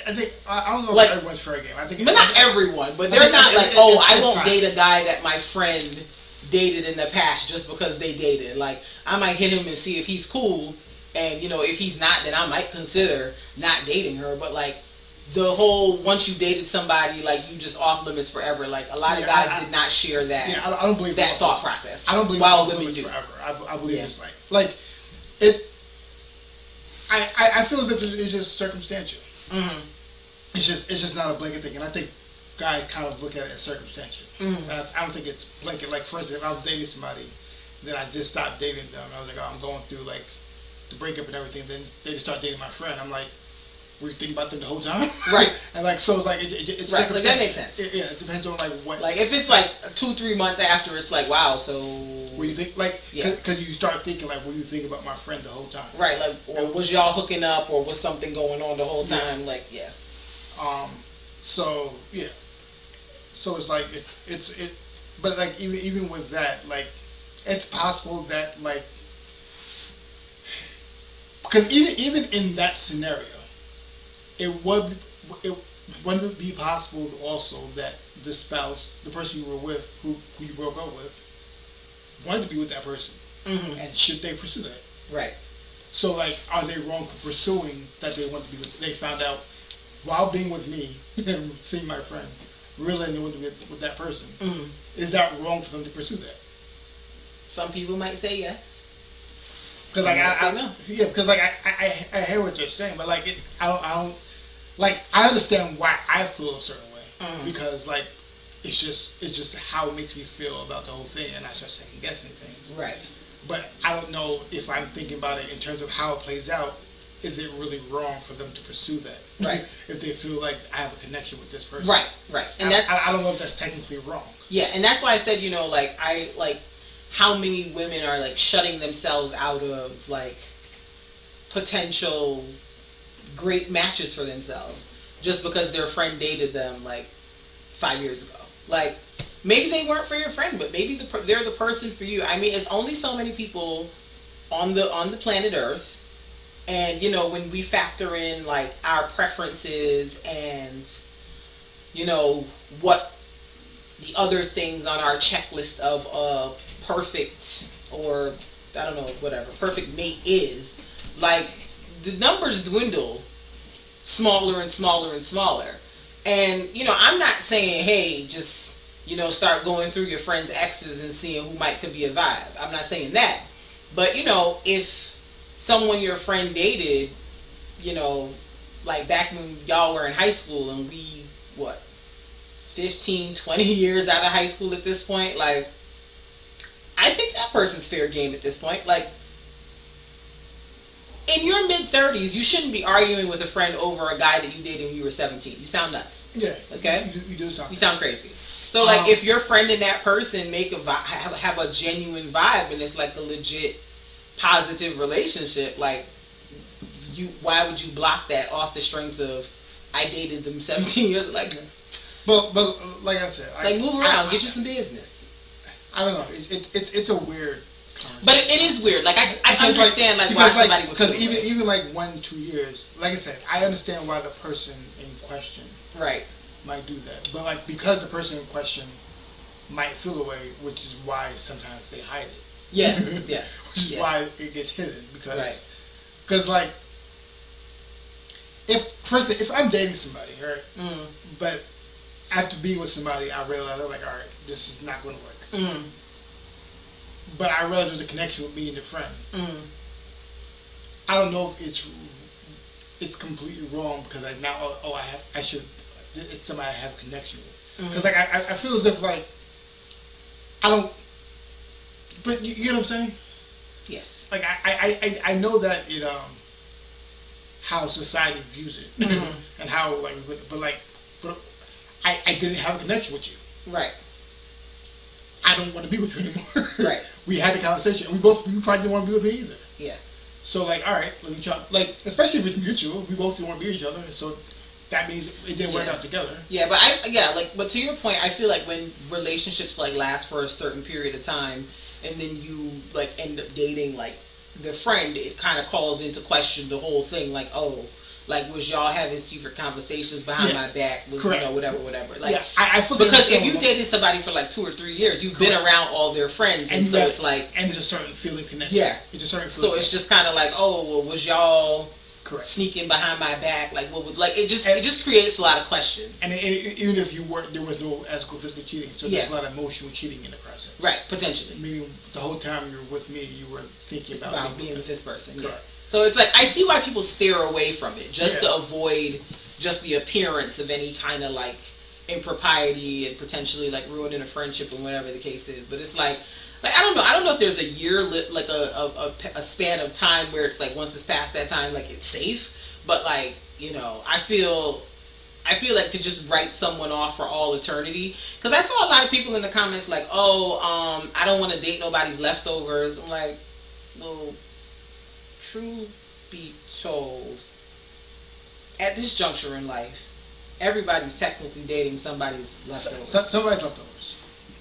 I think I don't know like, if everyone's fair game. I think, but not everyone. But they're not like, I won't date a guy that my friend dated in the past just because they dated. Like, I might hit him and see if he's cool, and if he's not, then I might consider not dating her. But like, the whole once you dated somebody, like you just off limits forever. Like a lot of guys did not share that. Yeah, I don't believe that thought process. I don't believe while off women limits do forever. I believe it's like it. I feel as if it's just circumstantial. Mm-hmm. It's just not a blanket thing, and I think guys kind of look at it as circumstantial. Mm-hmm. I don't think it's blanket. Like, for instance, if I was dating somebody, then I just stopped dating them. I was like, I'm going through like the breakup and everything. Then they just start dating my friend. I'm like, were you thinking about them the whole time? Right. And like, so it's like it's right. Like, that makes sense. It depends on like what. Like if it's like 2-3 months after, it's like, wow. So. What you think? Like, because you start thinking like, were you thinking about my friend the whole time? Right. Like, or was y'all hooking up, or was something going on the whole time? Yeah. Like, yeah. So yeah. So it's like it's but like even with that, like it's possible that like because even in that scenario, it wouldn't be possible also that the spouse, the person you were with, who you broke up with, wanted to be with that person, and should they pursue that? Right. So like, are they wrong for pursuing that they want to be with? They found out while being with me and seeing my friend, really they want to be with that person. Mm-hmm. Is that wrong for them to pursue that? Some people might say yes. Because like because like I hear what you're saying, but like I don't like I understand why I feel a certain way because like it's just how it makes me feel about the whole thing, and I start second guessing things. Right. But I don't know if I'm thinking about it in terms of how it plays out. Is it really wrong for them to pursue that? Right. If they feel like I have a connection with this person. Right. And I don't know if that's technically wrong. Yeah, and that's why I said, like how many women are like shutting themselves out of like potential great matches for themselves just because their friend dated them like 5 years ago. Like, maybe they weren't for your friend, but maybe they're the person for you. I mean, it's only so many people on the planet Earth. And, when we factor in, like, our preferences and, what the other things on our checklist of a perfect or, I don't know, whatever, perfect mate is, like, the numbers dwindle smaller and smaller and smaller. And, I'm not saying, hey, just, start going through your friend's exes and seeing who could be a vibe. I'm not saying that. But, if someone your friend dated, like back when y'all were in high school and we, 15, 20 years out of high school at this point, like, I think that person's fair game at this point. Like, in your mid-30s, you shouldn't be arguing with a friend over a guy that you dated when you were 17. You sound nuts. Yeah. Okay? You do sound. You sound crazy. So, like, if your friend and that person have a genuine vibe and it's like a legit positive relationship, like, why would you block that off the strength of I dated them 17 years? Like, but like I said, like, move around, get you some business. I don't know. It's a weird concept. But it is weird. Like, I understand why somebody would feel because even like 1-2 years, like I said, I understand why the person in question might do that. But like, because the person in question might feel a way, which is why sometimes they hide it. Yeah. Which is why it gets hidden, because like, if for instance, if I'm dating somebody, right, but after being with somebody, I realized all right, this is not going to work. Mm. But I realized there's a connection with me and the friend. Mm. I don't know if it's completely wrong because it's somebody I have a connection with. Because I feel as if I don't. But you know what I'm saying? Yes. I know that it how society views it and how but I didn't have a connection with you. Right. I don't want to be with you anymore. Right. We had a conversation and we probably didn't want to be with me either. Yeah. So all right, let me try. Especially if it's mutual, we both didn't want to be with each other. So that means it didn't work out together. Yeah, but to your point, I feel like when relationships last for a certain period of time, and then you end up dating the friend, it kind of calls into question the whole thing. Was y'all having secret conversations behind my back? Whatever. I because if you dated somebody for 2 or 3 years, you've been around all their friends, and so it's and there's a certain feeling connection. Yeah, it's a certain. So it's just kind of was y'all sneaking behind my back? It just creates a lot of questions. And even if you weren't, there was no ethical physical cheating, so there's a lot of emotional cheating in the process. Right, potentially. Meaning the whole time you were with me, you were thinking about being with this person. Correct. Yeah. So it's I see why people steer away from it, just to avoid just the appearance of any kind of impropriety and potentially ruining a friendship and whatever the case is. But it's I don't know if there's a year a span of time where it's once it's past that time it's safe. But I feel to just write someone off for all eternity, because I saw a lot of people in the comments I don't want to date nobody's leftovers. I'm well, truth be told, at this juncture in life, everybody's technically dating somebody's leftovers. Somebody's leftovers.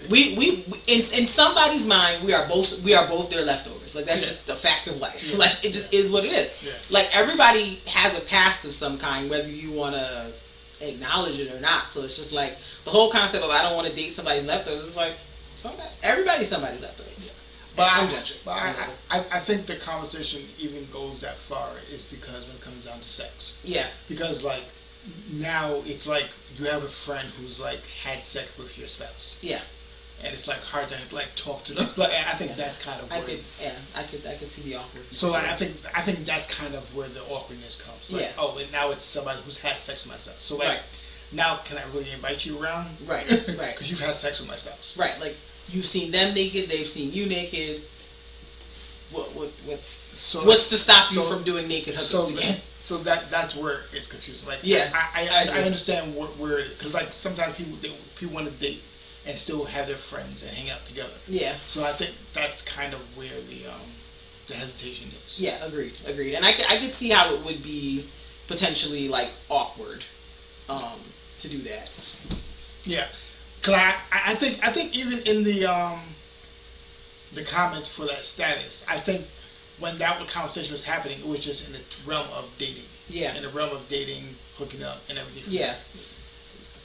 We in somebody's mind, we are both their leftovers. That's just the fact of life. Yeah. It just is what it is. Yeah. Everybody has a past of some kind, whether you want to acknowledge it or not. So it's just the whole concept of I don't want to date somebody's leftovers. It's everybody's somebody's leftovers. Yeah. But I think the conversation even goes that far is because when it comes down to sex. Yeah. Because now it's you have a friend who's had sex with your spouse. Yeah. And it's hard to talk to them. I think that's kind of where I could see the awkwardness. So I think that's kind of where the awkwardness comes. Oh, and now it's somebody who's had sex with my spouse. So now can I really invite you around? Right. Right. Because you've had sex with my spouse. Right. You've seen them naked, they've seen you naked. What's to stop you from doing naked hookups again? So that's where it's confusing. I understand where it is, because sometimes people want to date and still have their friends and hang out together. Yeah. So I think that's kind of where the hesitation is. Yeah, agreed. And I could see how it would be potentially awkward to do that. Yeah. Cause I think even in the comments for that status, I think when that conversation was happening, it was just in the realm of dating. Yeah. In the realm of dating, hooking up, and everything. Yeah.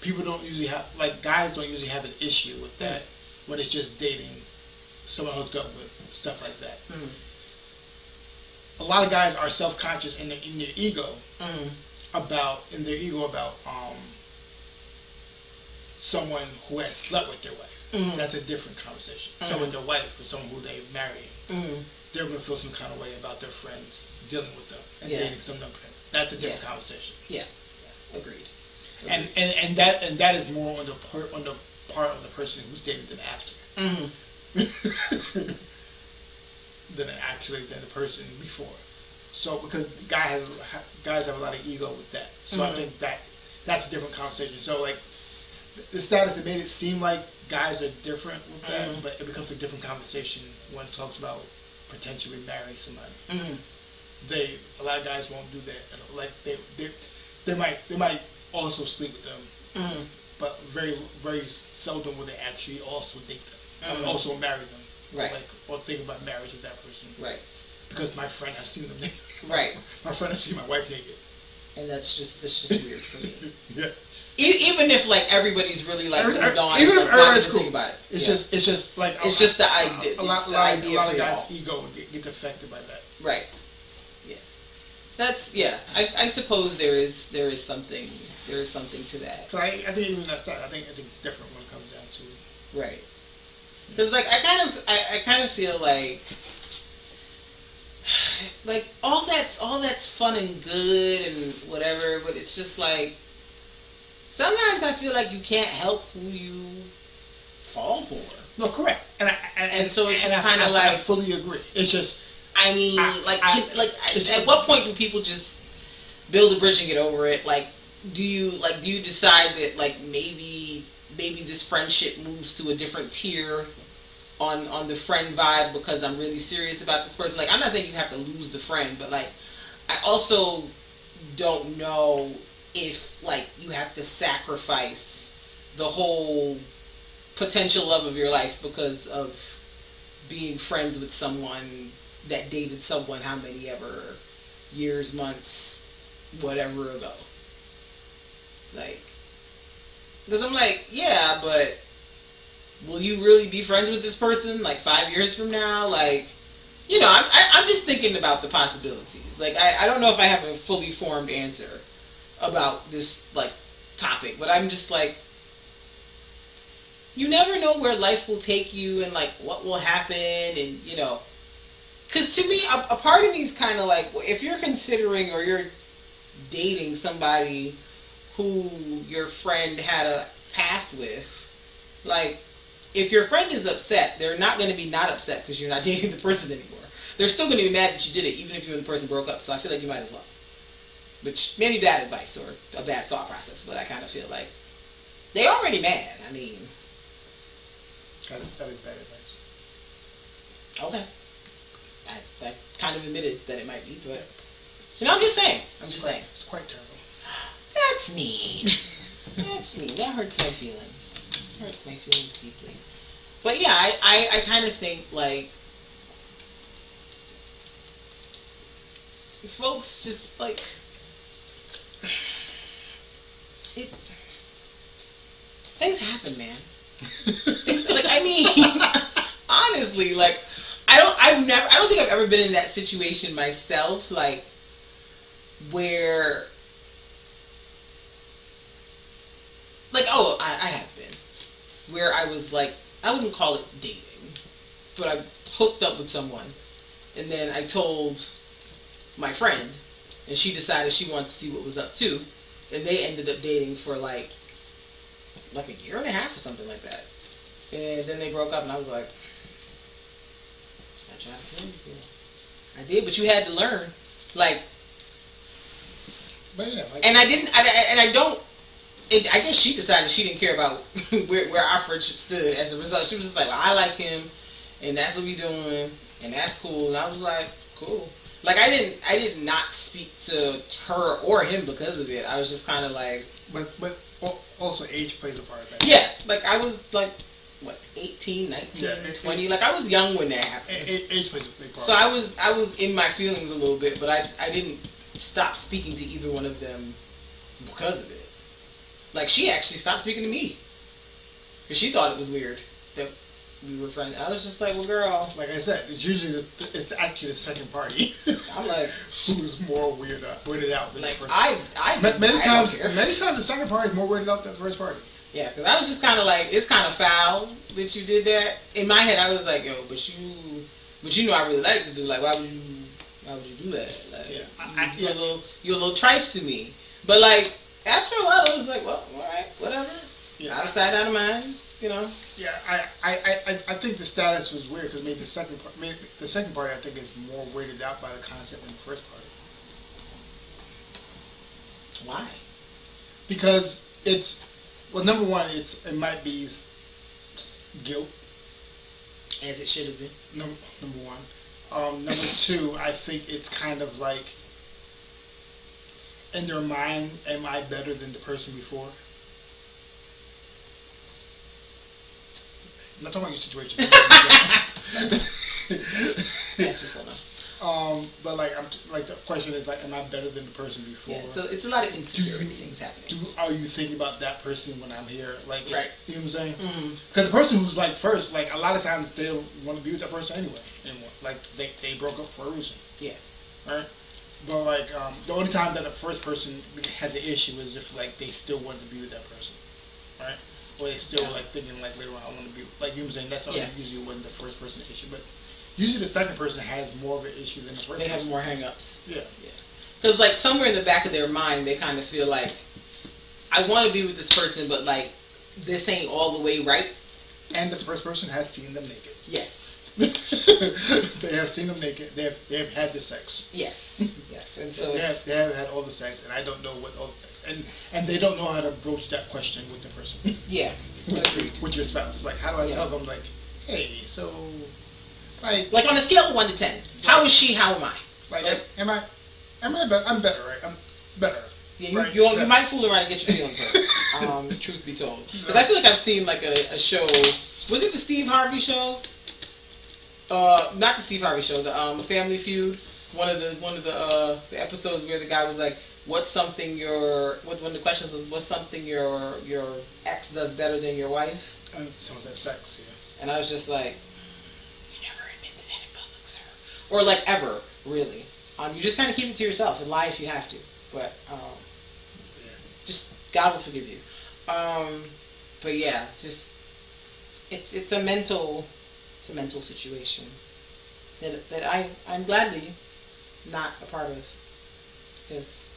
People don't usually have guys don't usually have an issue with that when it's just dating, someone hooked up with, stuff like that. Mm. A lot of guys are self-conscious in their ego about someone who has slept with their wife. Mm-hmm. That's a different conversation. Mm-hmm. So with their wife or someone who they're marrying, they're going to feel some kind of way about their friends dealing with them and dating some of them. That's a different conversation. Yeah. Agreed. And that is more on the part of the person who's dated them after, than the person before. So because guys have a lot of ego with that. So I think that's a different conversation. So the status, it made it seem like guys are different with that, but it becomes a different conversation when it talks about potentially marrying somebody. A lot of guys won't do that. They might also sleep with them, but very very seldom will they actually also date them, also marry them, right? Or think about marriage with that person, right? Because my friend has seen them naked. Right. My friend has seen my wife naked, and that's just weird for me. Yeah. Even if everybody's really moved on, even if everybody's cool about it, it's just the idea. A lot of guys' ego gets affected by that. Right. Yeah. That's I suppose there is something there is something to that. Cause I think even that's that. I think it's different when it comes down to. Right. Because like I kind of feel like all that's fun and good and whatever, but it's just like sometimes I feel like you can't help who you fall for. No, correct. And so it's just kind of like I fully agree. It's just I mean at what point do people just build a bridge and get over it? Like do you decide that like maybe this friendship moves to a different tier on the friend vibe because I'm really serious about this person? Like I'm not saying you have to lose the friend, but like I also don't know if like you have to sacrifice the whole potential love of your life because of being friends with someone that dated someone how many ever years, months, whatever ago. Like, because I'm like, yeah, but will you really be friends with this person like 5 years from now? Like, you know, I'm just thinking about the possibilities. Like, I don't know if I have a fully formed answer about this like topic, but I'm just like, you never know where life will take you and like what will happen, and you know, because to me a part of me is kind of like, if you're considering or you're dating somebody who your friend had a past with, like if your friend is upset, they're not going to be not upset because you're not dating the person anymore. They're still going to be mad that you did it, even if you and the person broke up. So I feel like you might as well. Which maybe bad advice or a bad thought process, but I kind of feel like they already mad. I mean, that is bad advice. Okay, I kind of admitted that it might be, but you know, I'm just saying. It's quite terrible. That's mean. That's mean. That hurts my feelings. Hurts my feelings deeply. But yeah, I kind of think like folks just like things happen, man. Things, like I mean, honestly, like I don't think I've ever been in that situation myself, like where like I have been where I was like, I wouldn't call it dating, but I hooked up with someone and then I told my friend and she decided she wanted to see what was up too, and they ended up dating for like a year and a half or something like that, and then they broke up and I was like, I tried to tell you, I did, but you had to learn, like, but yeah, like, and I didn't, I don't. I guess she decided she didn't care about where our friendship stood as a result. She was just like, well, I like him, and that's what we doing, and that's cool. And I was like, cool. Like I did not speak to her or him because of it. I was just kind of like. But also age plays a part of that. Yeah, like I was like, what, 18, 19, 20? Like I was young when that happened. Age plays a big part. So I was in my feelings a little bit, but I didn't stop speaking to either one of them because of it. Like, she actually stopped speaking to me. Because she thought it was weird that we were friends. I was just like, well, girl. Like I said, it's usually it's actually the second party. I'm like, who's more weirded out than like, the first. Many times the second party is more weirded out than the first party. Yeah, because I was just kind of like, it's kind of foul that you did that. In my head, I was like, yo, but you know I really like this dude. Like, why would you do that? Like, yeah, you're a little trife to me. But like, after a while, I was like, well, all right, whatever. Yeah. Out of sight, out of mind, you know. Yeah, I think the status was weird because maybe the second party I think is more weirded out by the concept than the first party. Why? Because it's, well, number one, it might be guilt, as it should have been. Number one. Number two, I think it's kind of like, in their mind, am I better than the person before? I'm not talking about your situation. That's just enough. But like the question is like, am I better than the person before? Yeah, so it's a lot of insecurity things happening. Are you thinking about that person when I'm here? Like, right. You know what I'm saying? Mm-hmm. Because the person who's like first, like a lot of times they don't want to be with that person anymore. Like they broke up for a reason. Yeah. Right. But like the only time that the first person has an issue is if like they still want to be with that person, right? Or they still like thinking like later on I want to be like you know what I'm saying. That's usually when the first person issue, but usually the second person has more of an issue than the first. They person. have more hang-ups. Yeah. Because like somewhere in the back of their mind, they kind of feel like I want to be with this person, but like this ain't all the way right. And the first person has seen them naked. Yes. They have seen them naked. They have had the sex. Yes. Yes. And so they have had all the sex, and I don't know what all the sex, and they don't know how to broach that question with the person. Yeah. with your spouse. Like, how do I tell them? Like, hey, so, like on a scale of 1 to 10, how is she? How am I? Like, am I better? I'm better, right? I'm better. Yeah, you might fool around and get your feelings hurt. Truth be told, because I feel like I've seen like a show. Was it the Steve Harvey show? Not the Steve Harvey show. The Family Feud. One of the episodes where the guy was like, "What's something one of the questions was, what's something your ex does better than your wife?" So was that sex? Yeah. And I was just like, "You never admit to that in public, sir," or like ever, really. You just kind of keep it to yourself and lie if you have to. But just God will forgive you. But yeah, just it's a mental situation that I'm gladly not a part of, because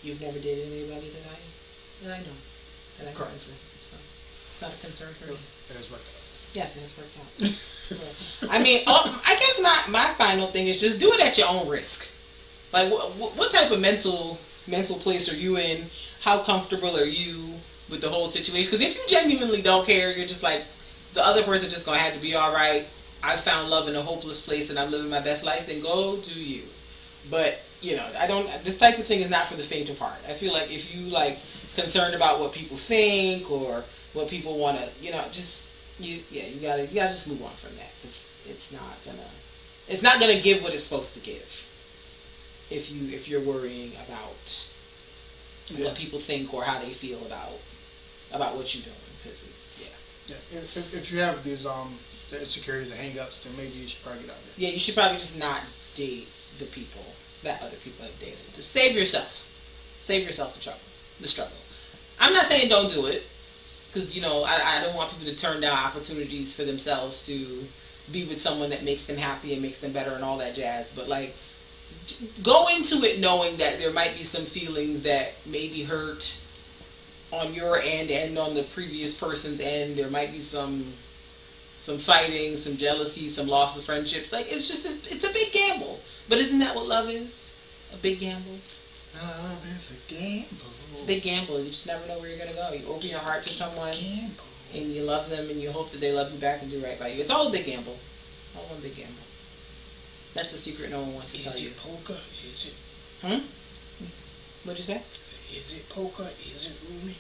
you've never dated anybody that I know that I'm friends with, so it's not a concern for me. It has worked out. Yes, it has worked out. So, I mean, I guess my final thing is just do it at your own risk. Like, what type of mental place are you in? How comfortable are you with the whole situation? Because if you genuinely don't care, you're just like, the other person just gonna have to be all right. I found love in a hopeless place and I'm living my best life. Then go do you. But this type of thing is not for the faint of heart. I feel like if you like concerned about what people think or what people want to, you gotta just move on from that, because it's not gonna give what it's supposed to give. If you're worrying about what people think or how they feel about what you're doing, because if you have these the insecurities and hang-ups, then maybe you should probably get out of there. Yeah, you should probably just not date the people that other people have dated. Just save yourself the struggle. I'm not saying don't do it, because I don't want people to turn down opportunities for themselves to be with someone that makes them happy and makes them better and all that jazz. But like, go into it knowing that there might be some feelings that may be hurt on your end and on the previous person's end. There might be some fighting, some jealousy, some loss of friendships. Like, it's a big gamble. But isn't that what love is? A big gamble? Love is a gamble. It's a big gamble. You just never know where you're going to go. You open your heart to someone and you love them and you hope that they love you back and do right by you. It's all a big gamble. It's all one big gamble. That's a secret no one wants to tell you. Is it poker? Is it? What'd you say? Is it poker? Is it Rumi?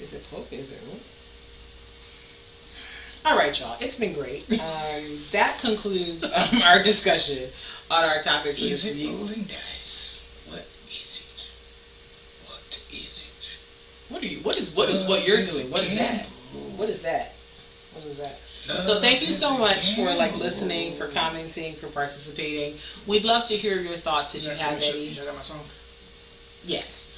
Is it poker? Is it Rumi? All right, y'all. It's been great. That concludes our discussion on our topic for this week. Is it rolling dice? What is it? What is it? What is what you're doing? What is that? What is that? What is that? So thank you so much for listening, for commenting, for participating. We'd love to hear your thoughts if you have any. You got my song? Yes.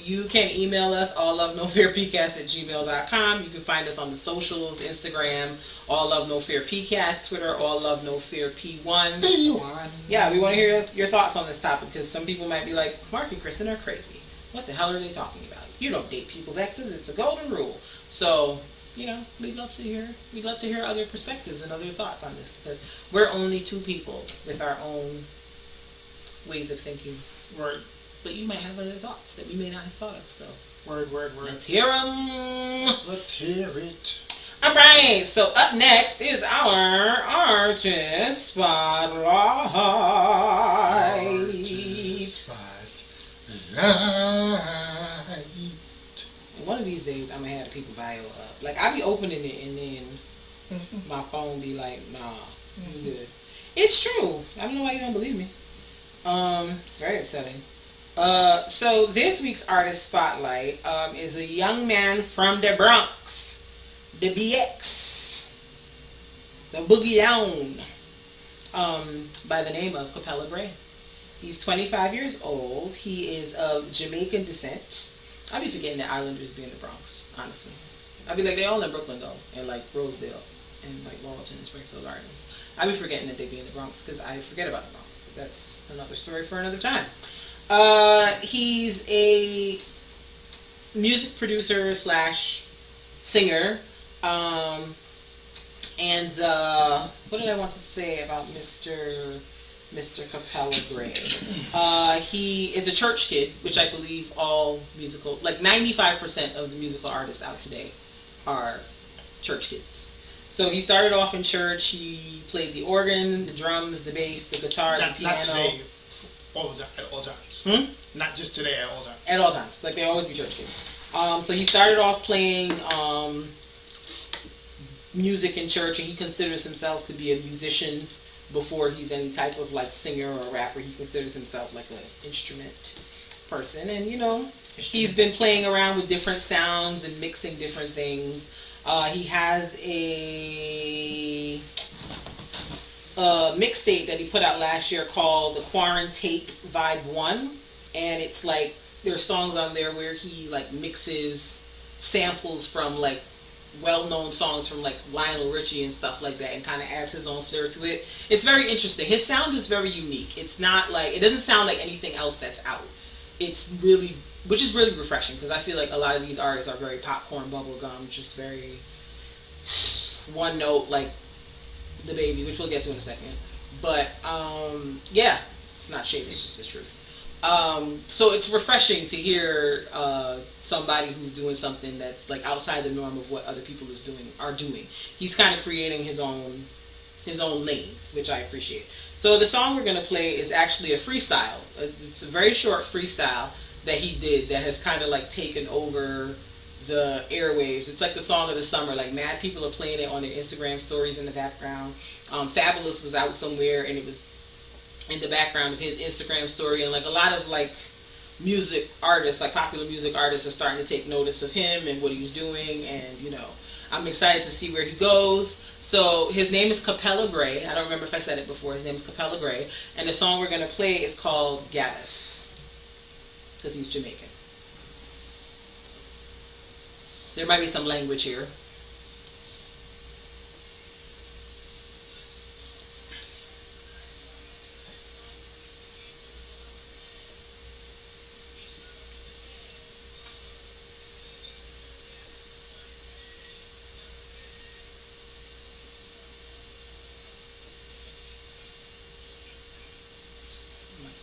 You can email us, alllovenofearpcast@gmail.com. You can find us on the socials, Instagram, alllovenofearpcast, Twitter, alllovenofearp1. Yeah, we want to hear your thoughts on this topic, because some people might be like, Mark and Kristin are crazy. What the hell are they talking about? You don't date people's exes. It's a golden rule. So, we'd love to hear other perspectives and other thoughts on this, because we're only two people with our own ways of thinking. Right. But you might have other thoughts that we may not have thought of. So word. Let's hear them. Let's hear it. All right. So up next is our artist spotlight. One of these days, I'm gonna have the people bio up. Like, I be opening it and then my phone be like, "Nah, you good." It's true. I don't know why you don't believe me. It's very upsetting. So this week's artist spotlight is a young man from the Bronx, the BX, the Boogie Down, by the name of Capella Gray. He's 25 years old. He is of Jamaican descent. I be forgetting that Islanders be in the Bronx, honestly. I be like, they all in Brooklyn, though, and, like, Rosedale, and, like, Laurelton and Springfield Gardens. I be forgetting that they be in the Bronx, because I forget about the Bronx, but that's another story for another time. He's a music producer / singer. And what did I want to say about Mr. Capella Gray? He is a church kid, which I believe all musical, like 95% of the musical artists out today are church kids. So he started off in church. He played the organ, the drums, the bass, the guitar, the piano. Not today, at all times. Not just today, at all times. At all times. Like, they always be church kids. So he started off playing music in church, and he considers himself to be a musician before he's any type of, like, singer or rapper. He considers himself like an instrument person, and, you know, he's been playing around with different sounds and mixing different things. He has a mixtape that he put out last year called the Quarantape Vibe 1, and it's like there's songs on there where he, like, mixes samples from, like, well-known songs from, like, Lionel Richie and stuff like that, and kind of adds his own flair to it. It's very interesting. His sound is very unique. It's not like, it doesn't sound like anything else that's out. It's really, which is really refreshing, because I feel like a lot of these artists are very popcorn, bubblegum, just very one note, like the Baby, which we'll get to in a second. But yeah, it's not shade, it's just the truth. So it's refreshing to hear somebody who's doing something that's, like, outside the norm of what other people are doing. He's kind of creating his own lane, which I appreciate. So the song we're going to play is actually a freestyle. It's a very short freestyle that he did that has kind of, like, taken over the airwaves. It's like the song of the summer. Like, mad people are playing it on their Instagram stories in the background. Fabulous was out somewhere, and it was in the background of his Instagram story, and, like, a lot of, like, music artists, like popular music artists, are starting to take notice of him and what he's doing, and, you know, I'm excited to see where he goes. So his name is Capella Gray. I don't remember if I said it before. His name is Capella Gray, and the song we're going to play is called Gavus, because he's Jamaican. There might be some language here.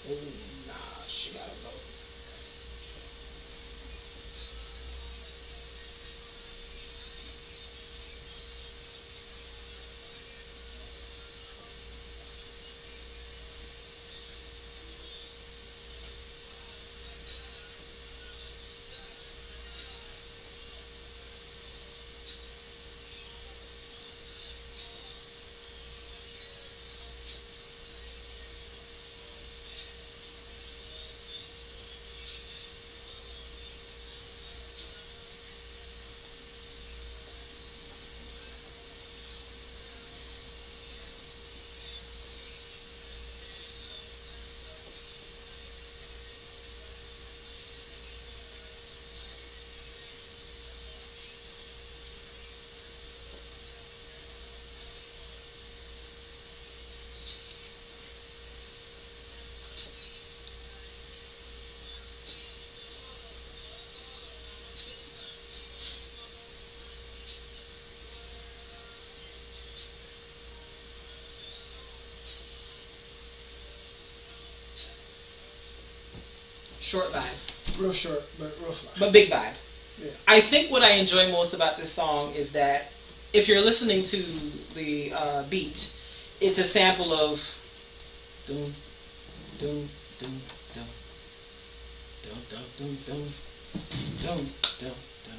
Oh, nah, she gotta go. Short vibe. Real short, but real fly. But big vibe. Yeah. I think what I enjoy most about this song is that if you're listening to the beat, it's a sample of dum dum dum dum dum dum dum dum dum dum dum.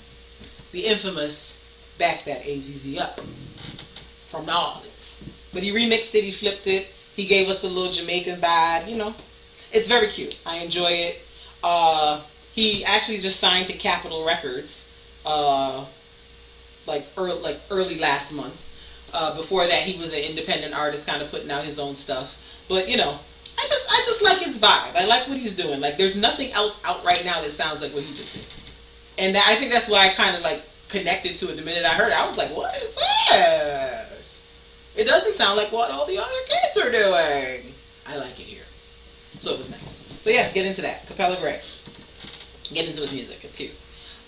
The infamous Back That AZZ Up from New Orleans. But he remixed it, he flipped it, he gave us a little Jamaican vibe, you know. It's very cute. I enjoy it. He actually just signed to Capitol Records, like early last month. Before that, he was an independent artist, kind of putting out his own stuff. But, you know, I just like his vibe. I like what he's doing. Like, there's nothing else out right now that sounds like what he just did. And I think that's why I kind of like connected to it the minute I heard it. I was like, what is this? It doesn't sound like what all the other kids are doing. I like it here. So it was nice. So yes, get into that. Capella Gray. Get into his music. It's cute.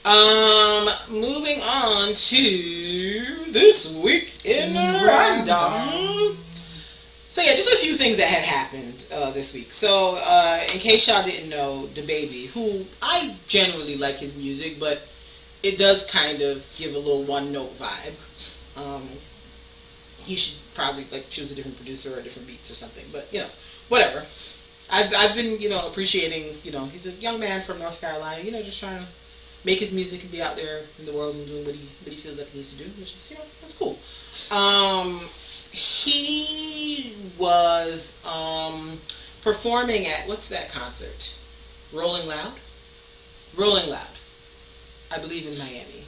Moving on to this week in random. So yeah, just a few things that had happened this week. So in case y'all didn't know, DaBaby, who I generally like his music, but it does kind of give a little one-note vibe. He should probably like choose a different producer or different beats or something, but you know, whatever. I've been, you know, appreciating, you know, he's a young man from North Carolina, you know, just trying to make his music and be out there in the world and doing what he feels like he needs to do, which is, you know, that's cool. He was performing at, what's that concert? Rolling Loud, I believe in Miami.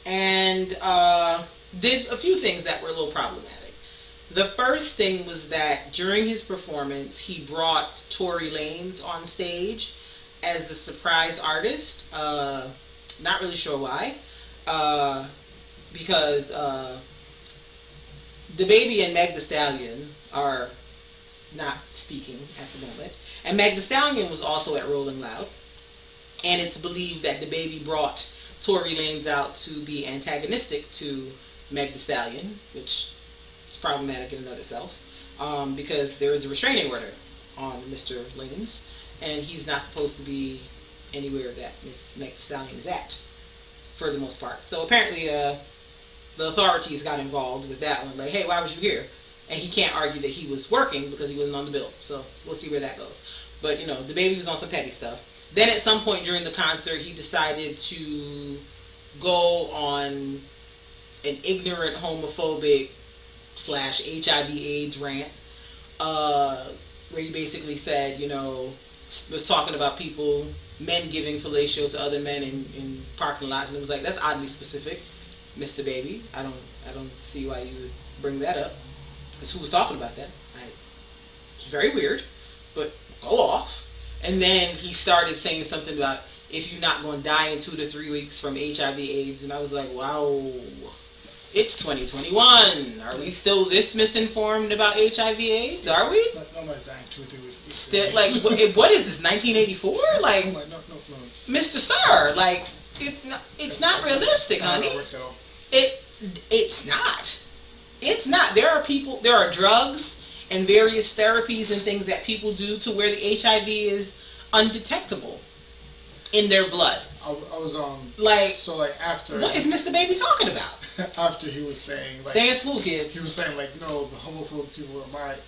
And did a few things that were a little problematic. The first thing was that during his performance, he brought Tory Lanez on stage as the surprise artist. Not really sure why. Because DaBaby and Meg Thee Stallion are not speaking at the moment. And Meg Thee Stallion was also at Rolling Loud. And it's believed that DaBaby brought Tory Lanez out to be antagonistic to Meg Thee Stallion, which is problematic in and of itself, because there is a restraining order on Mr. Lanez, and he's not supposed to be anywhere that Miss Meg Thee Stallion is at, for the most part. So apparently the authorities got involved with that one, like, hey, why was you here? And he can't argue that he was working because he wasn't on the bill. So we'll see where that goes. But, you know, DaBaby was on some petty stuff. Then at some point during the concert, he decided to go on an ignorant, homophobic / HIV/AIDS rant, where he basically said, you know, was talking about men giving fellatio to other men in parking lots, and it was like, that's oddly specific, Mr. Baby. I don't see why you would bring that up, because who was talking about that? It's very weird, but go off. And then he started saying something about, if you're not going to die in 2 to 3 weeks from HIV/AIDS, and I was like, wow. It's 2021. Are we still this misinformed about HIV/AIDS? Are we? Nobody's dying 2 or 3 weeks. Still, like, what is this? 1984? Like, no. Mr. Sir, like, it's not realistic, honey. It's not. It's not. There are drugs and various therapies and things that people do to where the HIV is undetectable in their blood. I was like, so like after, what is Mr. Baby talking about? After he was saying, like, stay in school, kids. He was saying, like, no, the homophobic people at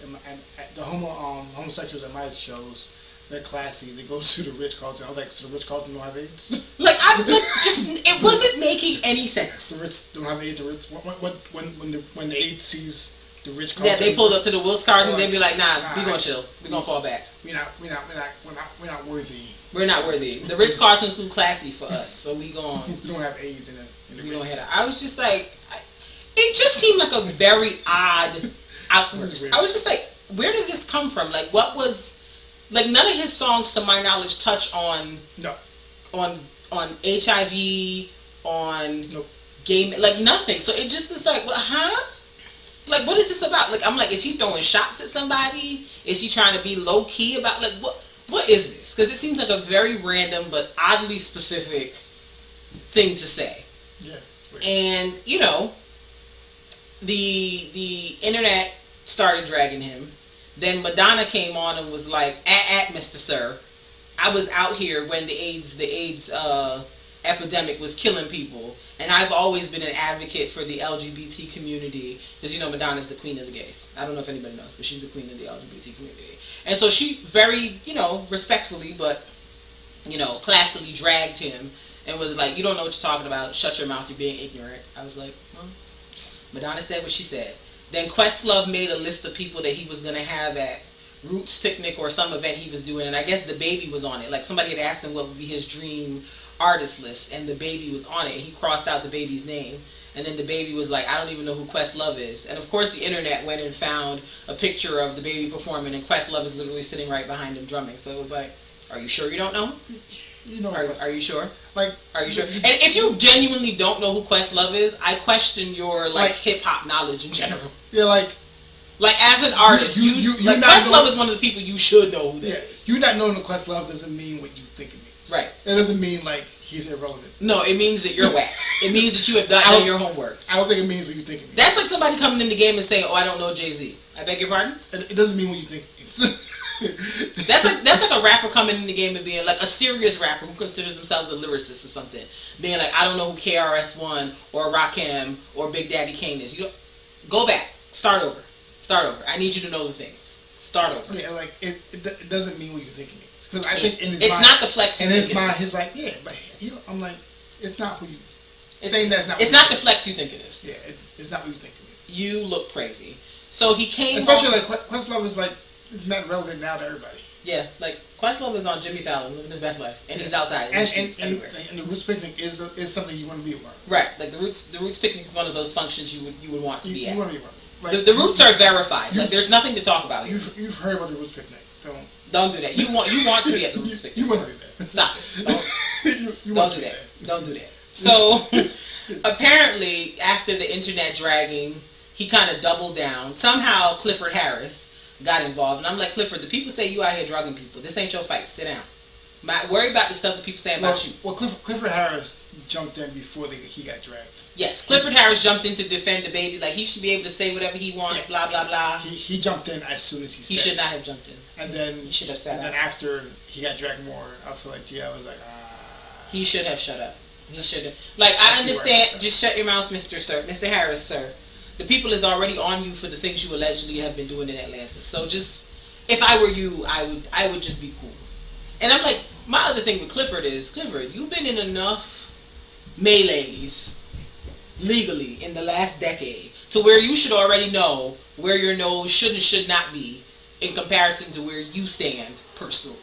the homosexuals at my shows, they're classy. They go to the Ritz-Carlton. I was like, so the Ritz-Carlton don't have AIDS? Like, it wasn't making any sense. The Ritz don't have AIDS. The Ritz, when the AIDS sees the Ritz-Carlton, yeah, they pulled up to the Ritz-Carlton. They'd be like, nah, we gonna chill. We gonna fall back. We're not worthy. We're not worthy. The Ritz-Carlton too classy for us, so we gon' we don't have AIDS in it. We don't have that. I was just like, it just seemed like a very odd outburst. I was just like, where did this come from? Like, what was, like, none of his songs, to my knowledge, touch on HIV, on gay, like nothing. So it just is like, huh? Like, what is this about? Like, I'm like, is he throwing shots at somebody? Is he trying to be low key about, like, what is this? Because it seems like a very random but oddly specific thing to say. Yeah. And, you know, the internet started dragging him. Then Madonna came on and was like, at Mr. Sir, I was out here when the AIDS epidemic was killing people, and I've always been an advocate for the LGBT community, because, you know, Madonna's the queen of the gays. I don't know if anybody knows, but she's the queen of the LGBT community. And so she very, you know, respectfully, but, you know, classily dragged him and was like, you don't know what you're talking about, shut your mouth, you're being ignorant. I was like, well, Madonna said what she said. Then Questlove made a list of people that he was going to have at Roots Picnic or some event he was doing, and I guess DaBaby was on it. Like, somebody had asked him what would be his dream artist list, and DaBaby was on it. He crossed out DaBaby's name, And then the baby was like, I don't even know who Questlove is. And of course the internet went and found a picture of the baby performing, and Questlove is literally sitting right behind him drumming. So it was like, are you sure you don't know? You know, are you sure? Like, are you sure? And if you genuinely don't know who Questlove is, I question your like hip hop knowledge in general. Yeah, like as an artist, Questlove is one of the people you should know who that is. You not knowing the Questlove doesn't mean what you think it means. Right. It doesn't mean like he's irrelevant. No, it means that you're whack. It means that you have not done your homework. I don't think it means what you think it means. That's like somebody coming in the game and saying, "Oh, I don't know Jay-Z." I beg your pardon? It doesn't mean what you think it means. That's like a rapper coming in the game and being like a serious rapper who considers themselves a lyricist or something, being like, I don't know who KRS-One or Rakim or Big Daddy Kane is. You don't, go back, start over. I need you to know the things. Start over. Yeah, like it doesn't mean what you think it means. Because I think in his it's mind, not the flex. In his mind, he's like, yeah, but I'm like, it's not who you. Saying that's not. It's not the flex you think it is. Yeah, it's not what you think it is. You look crazy. So he came. Especially like Questlove is like. It's not relevant now to everybody. Yeah, like Questlove is on Jimmy Fallon living his best life, and he's outside and the Roots Picnic is something you want to be a part of. Right, like the Roots Picnic is one of those functions you would want to be at. You want to be a part of. Like, the Roots are verified. Like there's nothing to talk about here. You've heard about the Roots Picnic. Don't do that. You want to be at the Roots Picnic. You want to do that. Stop. Don't do that. Don't do that. So apparently, after the internet dragging, he kind of doubled down. Somehow Clifford Harris got involved, and I'm like, Clifford, the people say you out here drugging people. This ain't your fight. Sit down. Worry about the stuff that people say about you. Well, Clifford Harris jumped in before he got dragged. Yes, Clifford Harris jumped in to defend the baby. Like, he should be able to say whatever he wants, blah, blah, blah. He jumped in as soon as he said. He should not have jumped in. And then he should have sat And then after he got dragged more, I feel like, I was like, He should have shut up. He should have. Like, I understand. Just shut your mouth, Mr. Harris, sir. The people is already on you for the things you allegedly have been doing in Atlanta. So just, if I were you, I would just be cool. And I'm like, my other thing with Clifford is, Clifford, you've been in enough melees legally in the last decade to where you should already know where your nose should and should not be in comparison to where you stand personally.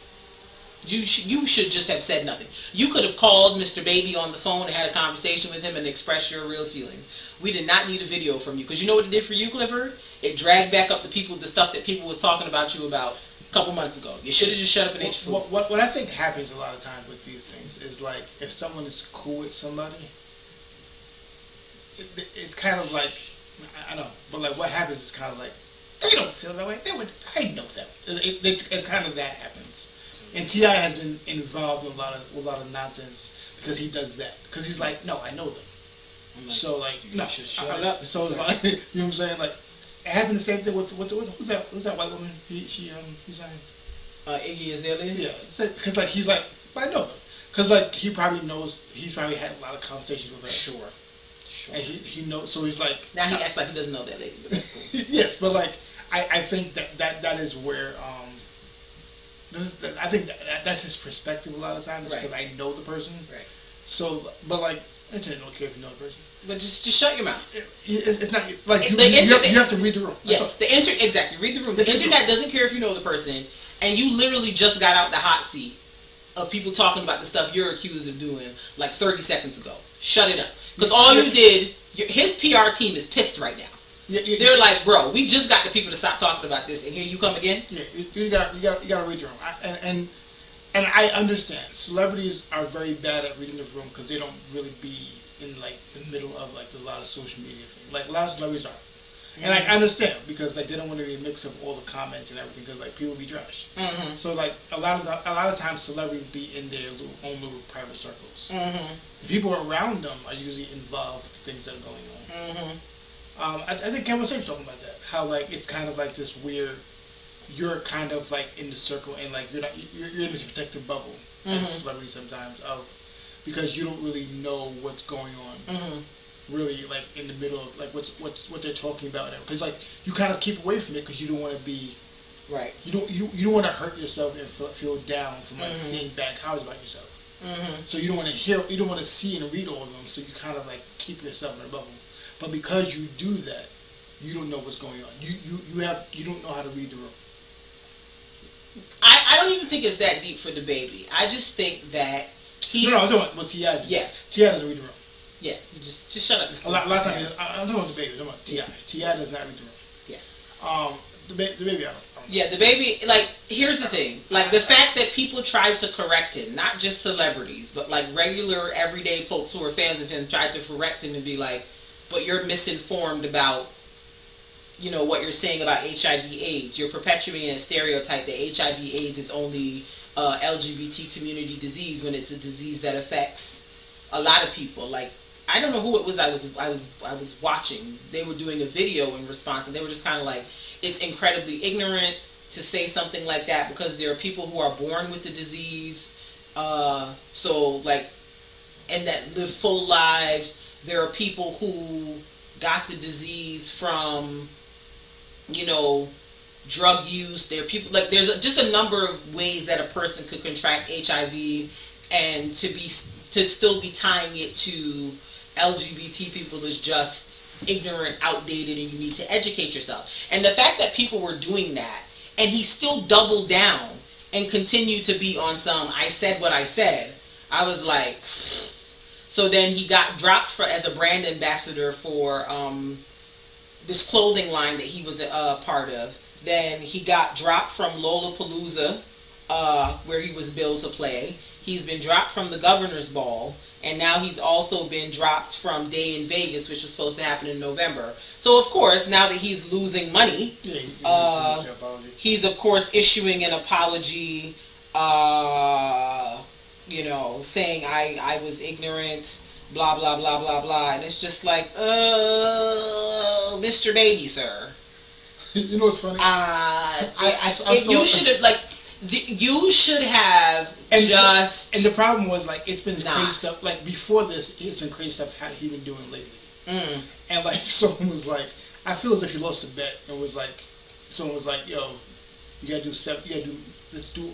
You should just have said nothing. You could have called Mr. Baby on the phone and had a conversation with him and expressed your real feelings. We did not need a video from you. Because you know what it did for you, Clifford? It dragged back up the stuff that people was talking about you about a couple months ago. You should have just shut up and ate your food. What I think happens a lot of times with these things is like, if someone is cool with somebody, it's kind of like, I know, but like what happens is kind of like, they don't feel that way. I know them. It's kind of that happens. And T.I. has been involved in a lot of nonsense because he does that. Because he's like, no, I know them. Like, so like, no, shut up. So it's like, you know what I'm saying? Like, it happened the same thing with who's that white woman? He's saying Iggy Azalea. Yeah, because like he's like, but I know them. Because like he's probably had a lot of conversations with her. Sure. And he knows. So he's like, now he acts like he doesn't know that lady, but that's cool. Yes, but like I think that is where I think that's his perspective a lot of times because I know the person. Right. So, but like, internet don't care if you know the person. But just shut your mouth. It's not like you have to read the room. Yeah, exactly. Read the room. The internet doesn't care if you know the person, and you literally just got out the hot seat of people talking about the stuff you're accused of doing like 30 seconds ago. Shut it up. Because all you did, his PR team is pissed right now. They're like, bro, we just got the people to stop talking about this, and here you come again. Yeah, you got to read the room. And I understand celebrities are very bad at reading the room because they don't really be in like the middle of like a lot of social media things. Like a lot of celebrities are, and I understand because like they don't want to be a mix of all the comments and everything because like people be trash. Mm-hmm. So like a lot of times celebrities be in their own little private circles. Mm-hmm. The people around them are usually involved with things that are going on. Mm-hmm. I think Kevin was talking about that. How like it's kind of like this weird. You're kind of like in the circle and like you're in this protective bubble as a celebrity sometimes because you don't really know what's going on. Mm-hmm. Really like in the middle of like what they're talking about because like you kind of keep away from it because you don't want to be right. You don't want to hurt yourself and feel down from like seeing bad comments about yourself. Mm-hmm. So you don't want to hear, you don't want to see and read all of them. So you kind of like keep yourself in a bubble. But because you do that, you don't know what's going on. You don't know how to read the room. I don't even think it's that deep for the baby. I just think that No, I'm talking about what T.I. does. Yeah. T.I. doesn't read the room. Yeah, you just shut up. A lot of times, I'm talking about the baby. I'm talking about T.I. T.I. does not read the room. Yeah. The baby, I don't yeah, the baby, like, here's the thing. Like, the fact that people tried to correct him, not just celebrities, but, like, regular, everyday folks who are fans of him tried to correct him and be like, but you're misinformed about, you know, what you're saying about HIV/AIDS. You're perpetuating a stereotype that HIV/AIDS is only LGBT community disease when it's a disease that affects a lot of people. Like, I don't know who it was I was watching. They were doing a video in response, and they were just kind of like, it's incredibly ignorant to say something like that because there are people who are born with the disease, so like, and that live full lives. There are people who got the disease from, you know, drug use. There are people, like, there's just a number of ways that a person could contract HIV, and to still be tying it to LGBT people is just ignorant, outdated, and you need to educate yourself. And the fact that people were doing that, and he still doubled down and continued to be on some, I said what I said, I was like, so then he got dropped as a brand ambassador for this clothing line that he was a part of. Then he got dropped from Lollapalooza, where he was billed to play. He's been dropped from the Governor's Ball, and now he's also been dropped from Day in Vegas, which was supposed to happen in November. So, of course, now that he's losing money, he's, of course, issuing an apology, you know, saying I was ignorant, blah, blah, blah, blah, blah. And it's just like, Mr. Baby, sir. You know what's funny? You should have, like, you should have and the problem was, like, it's been crazy stuff. Like, before this, it's been crazy stuff how he been doing lately. And, like, someone was like, I feel as if he lost a bet and was like, someone was like, yo, you gotta do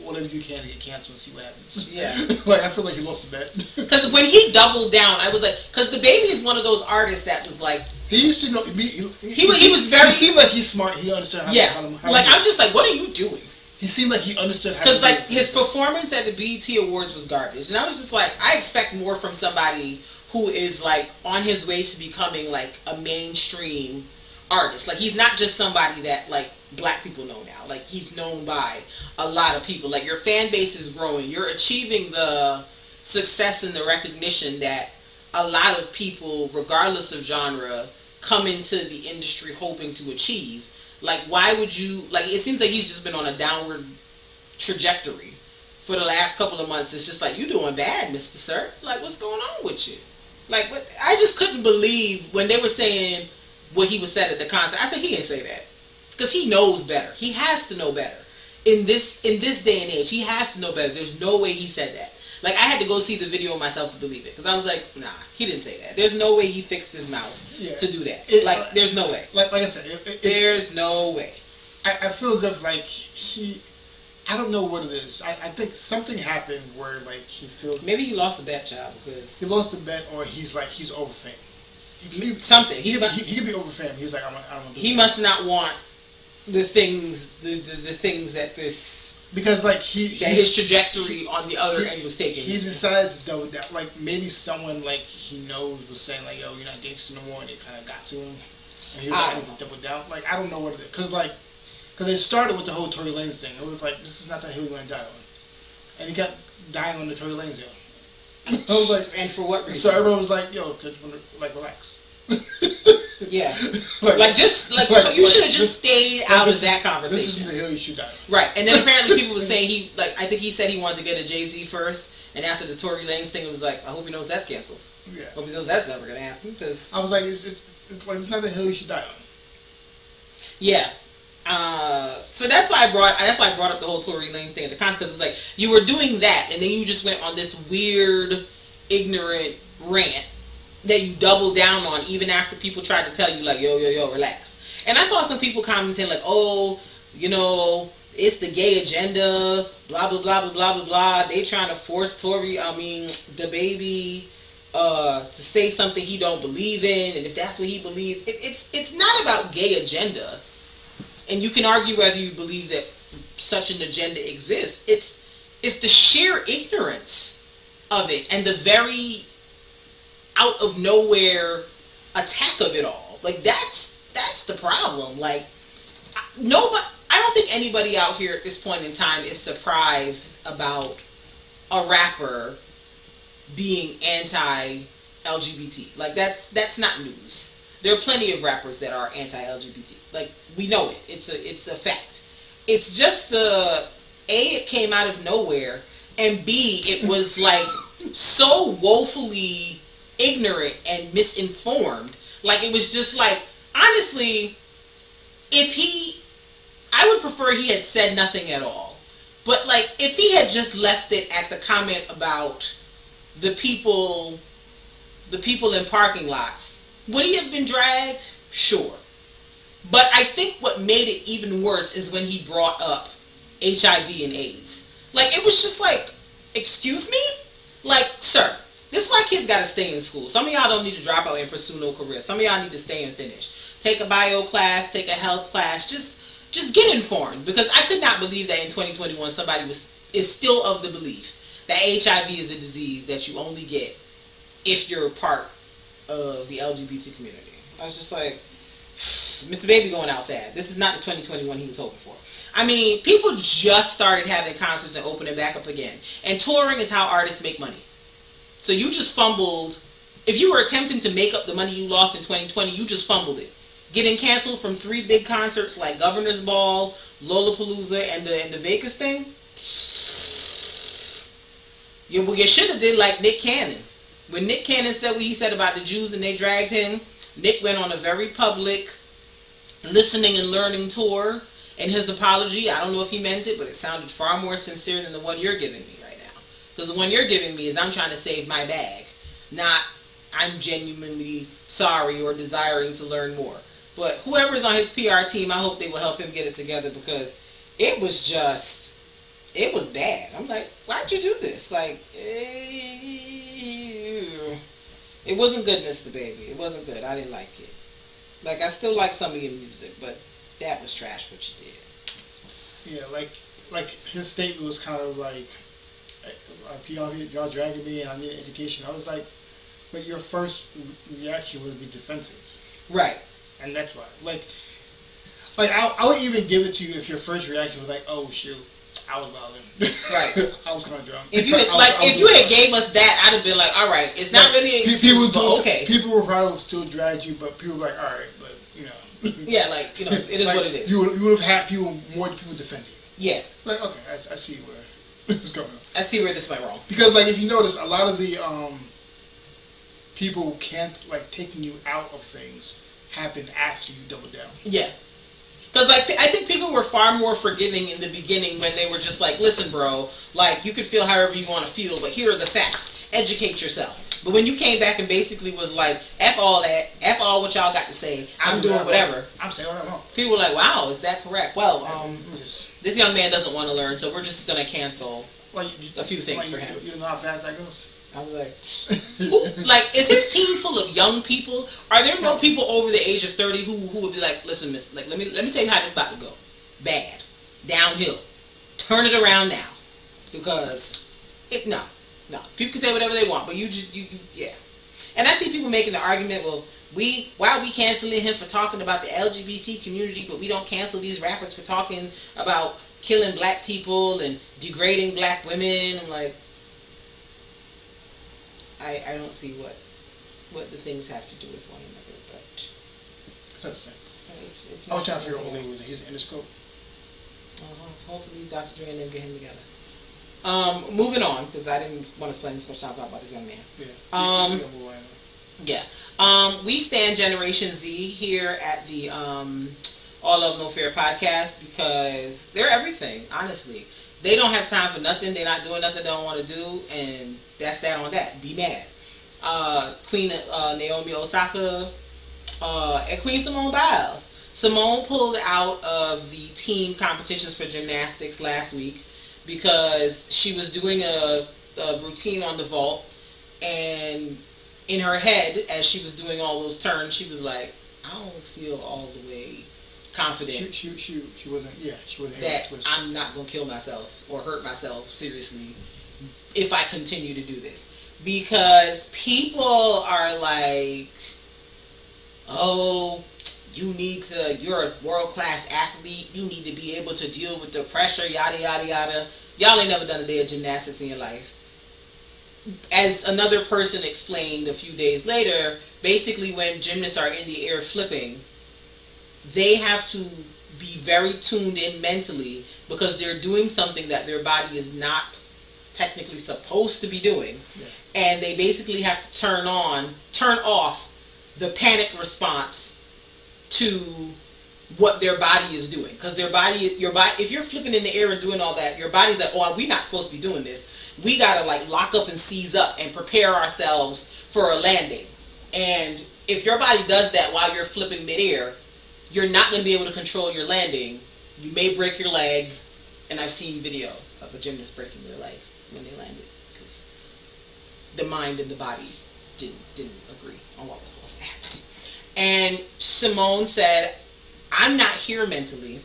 whatever you can to get canceled and see what happens. Yeah. Like, I feel like he lost a bet. Because when he doubled down, I was like, because the baby is one of those artists that was like, he used to know. He was very. He seemed like he's smart. He understood how. Yeah. How like, I'm just like, what are you doing? He seemed like he understood how. Because, like, his performance at the BET Awards was garbage, and I was just like, I expect more from somebody who is, like, on his way to becoming, like, a mainstream artist. Like, he's not just somebody that, like, black people know now. Like, he's known by a lot of people. Like, your fan base is growing. You're achieving the success and the recognition that a lot of people, regardless of genre, come into the industry hoping to achieve. Like, why would you, like, it seems like he's just been on a downward trajectory for the last couple of months. It's just like, you doing bad, Mr. Sir. Like, what's going on with you? Like, what? I just couldn't believe when they were saying what he was said at the concert. I said, he didn't say that. Because he knows better. He has to know better. In this day and age, he has to know better. There's no way he said that. Like, I had to go see the video myself to believe it. Because I was like, nah, he didn't say that. There's no way he fixed his mouth to do that. There's no way. Like I said. There's no way. I feel as if, like, I don't know what it is. I think something happened where, like, he feels... Maybe he lost a bet, child, because... He lost a bet, or he's over fame. Something. He could be over fame. He's like, he must not want the things that this... Because, like, his trajectory on the other end was taking. He decided to double down. Like, maybe someone, like, he knows was saying, like, yo, you're not gangster no more, and it kind of got to him. And he was like, I need to double down. Like, I don't know what it is. Because it started with the whole Tory Lanez thing. It was like, this is not the hill you're going to die on. And he kept dying on the Tory Lanez hill. I was like... And for what reason? So everyone was like, yo, like, relax. Yeah. You should have just stayed out of that conversation. This is the hill you should die on. Right. And then apparently people were saying I think he said he wanted to get a Jay-Z first, and after the Tory Lanez thing, it was like, I hope he knows that's canceled. Yeah. I hope he knows that's never going to happen, because... I was like, it's like, it's not the hill you should die on. Yeah. So that's why I brought up the whole Tory Lanez thing at the concert, because it was like, you were doing that, and then you just went on this weird, ignorant rant that you doubled down on, even after people tried to tell you, like, yo, relax. And I saw some people commenting, like, oh, you know, it's the gay agenda, blah, blah, blah, blah, blah, blah, blah. They trying to force the baby, to say something he don't believe in, and if that's what he believes, it's not about gay agenda. And you can argue whether you believe that such an agenda exists. It's the sheer ignorance of it, and the very out of nowhere attack of it all. Like, that's the problem. Like, nobody, I don't think anybody out here at this point in time is surprised about a rapper being anti-LGBT. Like, that's not news. There are plenty of rappers that are anti-LGBT. Like, we know it. It's a fact. It's just it came out of nowhere, and B, it was like so woefully ignorant and misinformed. Like, it was just like, honestly, I would prefer he had said nothing at all. But like, if he had just left it at the comment about the people in parking lots, would he have been dragged? Sure. But I think what made it even worse is when he brought up HIV and AIDS. Like, it was just like, excuse me? Like, sir, this is why kids gotta stay in school. Some of y'all don't need to drop out and pursue no career. Some of y'all need to stay and finish. Take a bio class, take a health class, just get informed. Because I could not believe that in 2021 somebody is still of the belief that HIV is a disease that you only get if you're part of the LGBT community. I was just like, Mr. Baby going out sad. This is not the 2021 he was hoping for. I mean, people just started having concerts and opening back up again. And touring is how artists make money. So you just fumbled. If you were attempting to make up the money you lost in 2020, you just fumbled it. Getting canceled from 3 big concerts like Governor's Ball, Lollapalooza, and the Vegas thing. You should have did like Nick Cannon. When Nick Cannon said what he said about the Jews and they dragged him, Nick went on a very public listening and learning tour. And his apology, I don't know if he meant it, but it sounded far more sincere than the one you're giving me right now. Because the one you're giving me is I'm trying to save my bag, not I'm genuinely sorry or desiring to learn more. But whoever's on his PR team, I hope they will help him get it together, because it was bad. I'm like, why'd you do this? Like, it wasn't good, Mr. Baby. It wasn't good. I didn't like it. Like, I still like some of your music, but that was trash what you did. Yeah, like his statement was kind of like, y'all dragging me and I need an education. I was like, but your first reaction would be defensive. Right. And that's why. Like I would even give it to you if your first reaction was like, oh shoot, I was wilding. Right. I was kind of drunk. If you had gave us that, I'd have been like, all right, it's not really an excuse, but okay. People would probably still drag you, but people were like, all right, but you know. Yeah, like, you know, it is like, what it is. You would have had more people defending you. Yeah. Like, okay, I see where this is going. I see where this went wrong. Because, like, if you notice, a lot of the people can't, like, taking you out of things happen after you double down. Yeah. Because, like, I think people were far more forgiving in the beginning when they were just like, listen, bro, like, you could feel however you want to feel, but here are the facts. Educate yourself. But when you came back and basically was like, F all that, F all what y'all got to say, I'm doing whatever. I'm saying what I want. People were like, wow, is that correct? Well, this young man doesn't want to learn, so we're just going to cancel a few things for him. You don't know how fast that goes? I was like, like, is his team full of young people? Are there no people over the age of 30 who would be like, listen, miss, like, let me tell you how this about to go. Bad. Downhill. Turn it around now. Because, no. People can say whatever they want, but you yeah. And I see people making the argument, well, why are we canceling him for talking about the LGBT community, but we don't cancel these rappers for talking about killing black people and degrading black women? I'm like, I don't see what the things have to do with one another, but it's not the same. It's I was trying to figure out what he's in the scope. Hopefully Dr. Dre and them get him together. Moving on, because I didn't want to spend this much time talking about this young man. Yeah. We stand Generation Z here at the All Love No Fear podcast because they're everything, honestly. They don't have time for nothing. They're not doing nothing they don't want to do, and that's that on that. Be mad. Queen Naomi Osaka and Queen Simone Biles. Simone pulled out of the team competitions for gymnastics last week because she was doing a routine on the vault, and in her head, as she was doing all those turns, she was like, I don't feel all the way confident. She wasn't. Yeah, she wasn't. That I'm not gonna kill myself or hurt myself seriously if I continue to do this. because people are like, oh, you're a world-class athlete, you need to be able to deal with the pressure, yada, yada, yada. Y'all ain't never done a day of gymnastics in your life. As another person explained a few days later, basically when gymnasts are in the air flipping, they have to be very tuned in mentally because they're doing something that their body is not technically supposed to be doing. Yeah. And they basically have to turn off the panic response to what their body is doing. Because your body, if you're flipping in the air and doing all that, your body's like, oh, we're not supposed to be doing this. We gotta like lock up and seize up and prepare ourselves for a landing. And if your body does that while you're flipping midair, you're not going to be able to control your landing. You may break your leg, and I've seen video of a gymnast breaking their leg when they landed because the mind and the body didn't agree on what was supposed to happen. And Simone said, I'm not here mentally.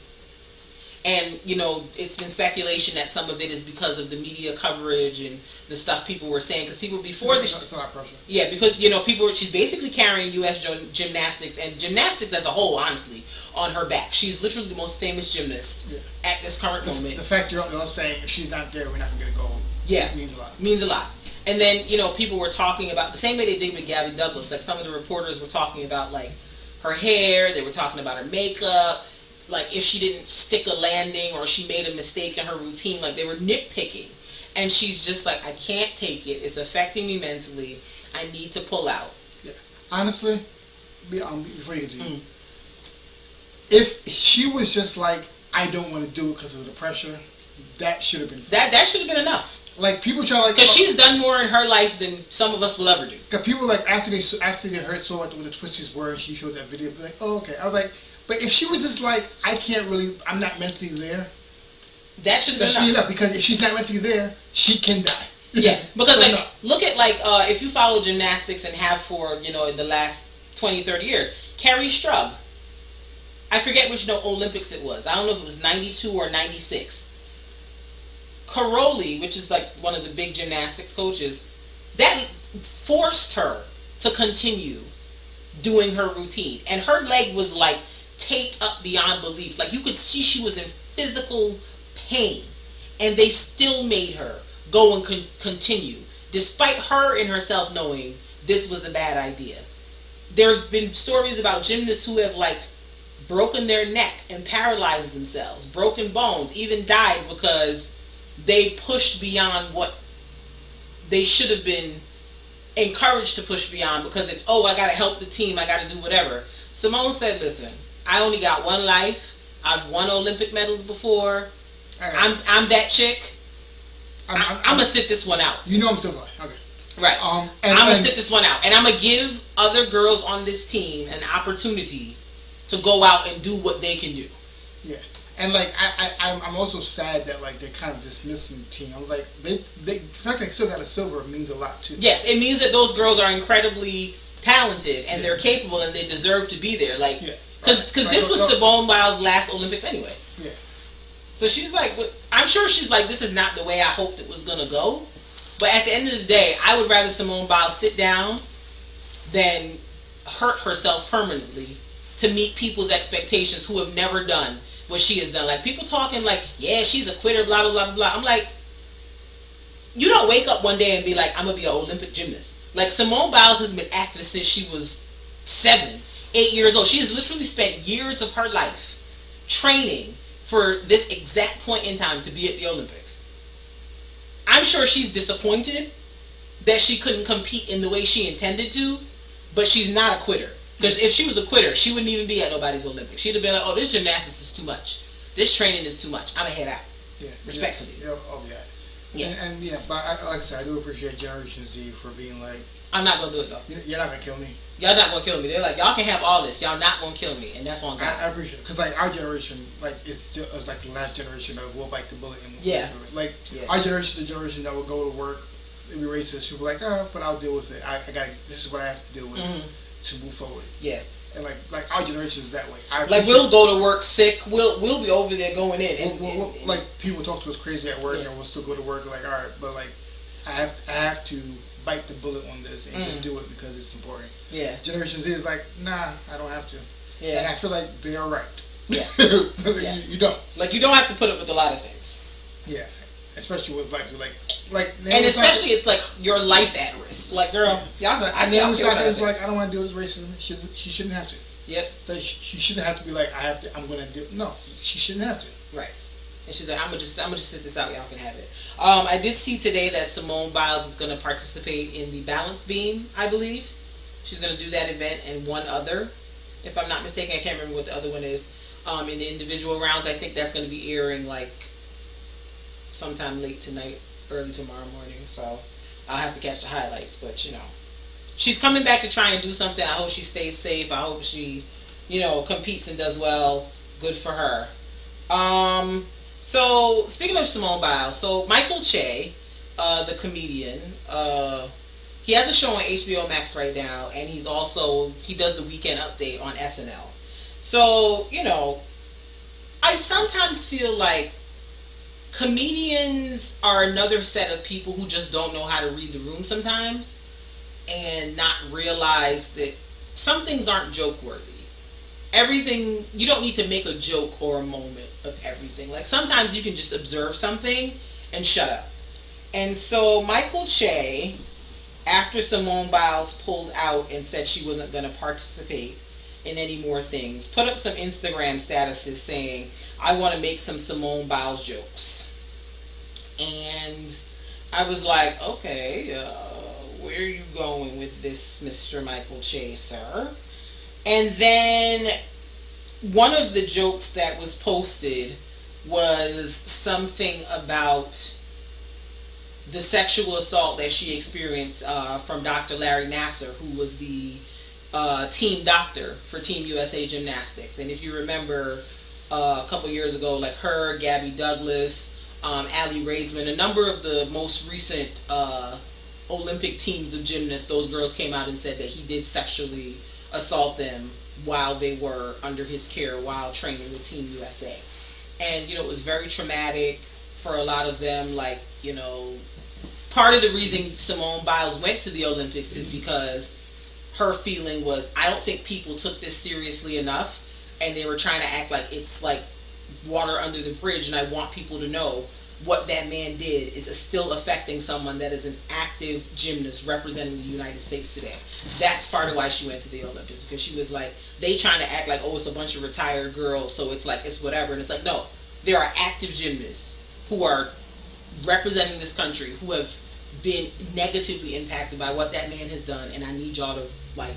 And, you know, it's been speculation that some of it is because of the media coverage and the stuff people were saying. Because people before this... It's a lot of pressure. Yeah, because, you know, she's basically carrying U.S. gymnastics and gymnastics as a whole, honestly, on her back. She's literally the most famous gymnast at this current moment. The fact you're saying if she's not there, we're not going to get a gold. Yeah. Means a lot. Means a lot. And then, you know, people were talking about... The same way they did with Gabby Douglas. Like, some of the reporters were talking about, like, her hair. They were talking about her makeup. Like, if she didn't stick a landing or she made a mistake in her routine, like, they were nitpicking. And she's just like, I can't take it. It's affecting me mentally. I need to pull out. Yeah. Honestly, before you do, if she was just like, I don't want to do it because of the pressure, that should have been fun. That should have been enough. Like, people try like... Because she's done more in her life than some of us will ever do. Because people, like, after they heard what the twisties were, and she showed that video, be like, oh, okay. I was like... But if she was just like, I'm not mentally there. That should be enough. Because if she's not mentally there, she can die. Yeah, because like, look at like, if you follow gymnastics and have for, you know, in the last 20, 30 years, Carrie Strug. I forget which Olympics it was. I don't know if it was 92 or 96. Caroli, which is like one of the big gymnastics coaches, that forced her to continue doing her routine. And her leg was like, taped up beyond belief. Like, you could see she was in physical pain, and they still made her go and continue, despite her and herself knowing this was a bad idea. There have been stories about gymnasts who have like broken their neck and paralyzed themselves, broken bones, even died because they pushed beyond what they should have been encouraged to push beyond, because it's, oh, I gotta help the team, I gotta do whatever. Simone said, listen, I only got one life. I've won Olympic medals before. I'm that chick. I'm gonna sit this one out. You know I'm still going. Okay. Right. I'm gonna sit this one out, and I'm gonna give other girls on this team an opportunity to go out and do what they can do. Yeah. And like I'm also sad that like they're kind of dismissing the team. I'm like the fact they still got a silver means a lot too. Yes, it means that those girls are incredibly talented and they're capable and they deserve to be there. Like. Yeah. Because this was Simone Biles' last Olympics anyway. Yeah. So she's like, I'm sure she's like, this is not the way I hoped it was going to go. But at the end of the day, I would rather Simone Biles sit down than hurt herself permanently to meet people's expectations who have never done what she has done. Like, people talking like, yeah, she's a quitter, blah, blah, blah, blah. I'm like, you don't wake up one day and be like, I'm going to be an Olympic gymnast. Like, Simone Biles has been active since she was 8 years old. She has literally spent years of her life training for this exact point in time to be at the Olympics. I'm sure she's disappointed that she couldn't compete in the way she intended to, but she's not a quitter. Because if she was a quitter, she wouldn't even be at nobody's Olympics. She'd have been like, oh, this gymnastics is too much. This training is too much. I'm going to head out. Yeah. Respectfully. Yeah. Oh, yeah. Yeah. And yeah, but like I said, I do appreciate Generation Z for being like, I'm not going to do it though. You're not going to kill me. Y'all not going to kill me. They're like, y'all can have all this. Y'all not going to kill me. And that's on God. I appreciate it. Because like our generation, like it's like the last generation that will bite the bullet and move through it. Like our generation is the generation that will go to work and be racist. People are like, oh, but I'll deal with it. I got this is what I have to deal with to move forward. Yeah. And like our generation is that way. Like we'll go to work sick. We'll be over there going in. And like people talk to us crazy at work and we'll still go to work. Like, all right, but like I have to bite the bullet on this and just do it because it's important. Yeah. Generation Z is like, nah, I don't have to. Yeah. And I feel like they are right. Yeah. You don't. Like, you don't have to put up with a lot of things. Yeah. Especially with black people. Like and especially it's like your life at risk. Like, girl, y'all. I mean, it's like, I don't want to deal with racism. She shouldn't have to. Yep. Like, she shouldn't have to be like, I'm gonna do. No, she shouldn't have to. Right. And she's like, I'm gonna just sit this out. Y'all can have it. I did see today that Simone Biles is gonna participate in the Balance Beam. I believe she's gonna do that event and one other, if I'm not mistaken. I can't remember what the other one is. In the individual rounds, I think that's gonna be airing like sometime late tonight, early tomorrow morning. So I'll have to catch the highlights. But you know, she's coming back to try and do something. I hope she stays safe. I hope she, competes and does well. Good for her. So speaking of Simone Biles, so Michael Che, the comedian, he has a show on HBO Max right now, and he does the Weekend Update on SNL. So, I sometimes feel like comedians are another set of people who just don't know how to read the room sometimes and not realize that some things aren't joke worthy. Everything, you don't need to make a joke or a moment of everything. Like, sometimes you can just observe something and shut up. And so Michael Che, after Simone Biles pulled out and said she wasn't going to participate in any more things, put up some Instagram statuses saying, I want to make some Simone Biles jokes. And I was like, okay, where are you going with this, Mr. Michael Che, sir? And then one of the jokes that was posted was something about the sexual assault that she experienced from Dr. Larry Nassar, who was the team doctor for Team USA Gymnastics. And if you remember a couple years ago, like her, Gabby Douglas, Allie Raisman, a number of the most recent Olympic teams of gymnasts, those girls came out and said that he did sexually assault them while they were under his care while training with Team USA. And it was very traumatic for a lot of them. Like, part of the reason Simone Biles went to the Olympics is because her feeling was, I don't think people took this seriously enough, and they were trying to act like it's like water under the bridge, and I want people to know what that man did is still affecting someone that is an active gymnast representing the United States today. That's part of why she went to the Olympics, because she was like, they trying to act like, oh, it's a bunch of retired girls, so it's like, it's whatever. And it's like, no, there are active gymnasts who are representing this country who have been negatively impacted by what that man has done, and I need y'all to like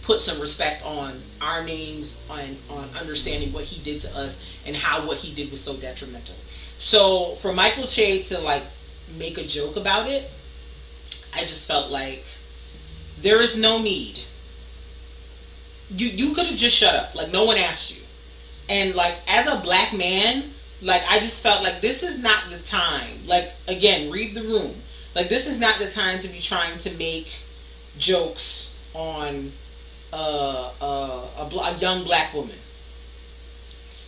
put some respect on our names, on understanding what he did to us and how what he did was so detrimental. So for Michael Che to like make a joke about it, I just felt like there is no need. You could have just shut up. Like, no one asked you. And like, as a black man, like, I just felt like this is not the time. Like, again, read the room. Like, this is not the time to be trying to make jokes on a young black woman.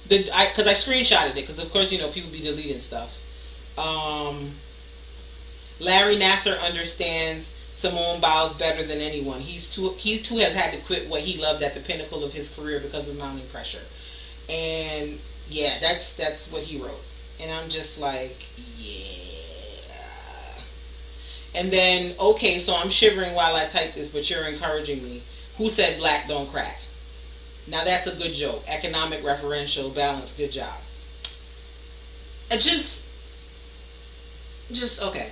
Because I screenshotted it, because of course, people be deleting stuff. Larry Nassar understands Simone Biles better than anyone. He's too has had to quit what he loved at the pinnacle of his career because of mounting pressure. And yeah, that's what he wrote. And I'm just like, yeah. And then, okay, so I'm shivering while I type this, but you're encouraging me. Who said black don't crack? Now that's a good joke. Economic, referential, balance, good job. Just okay.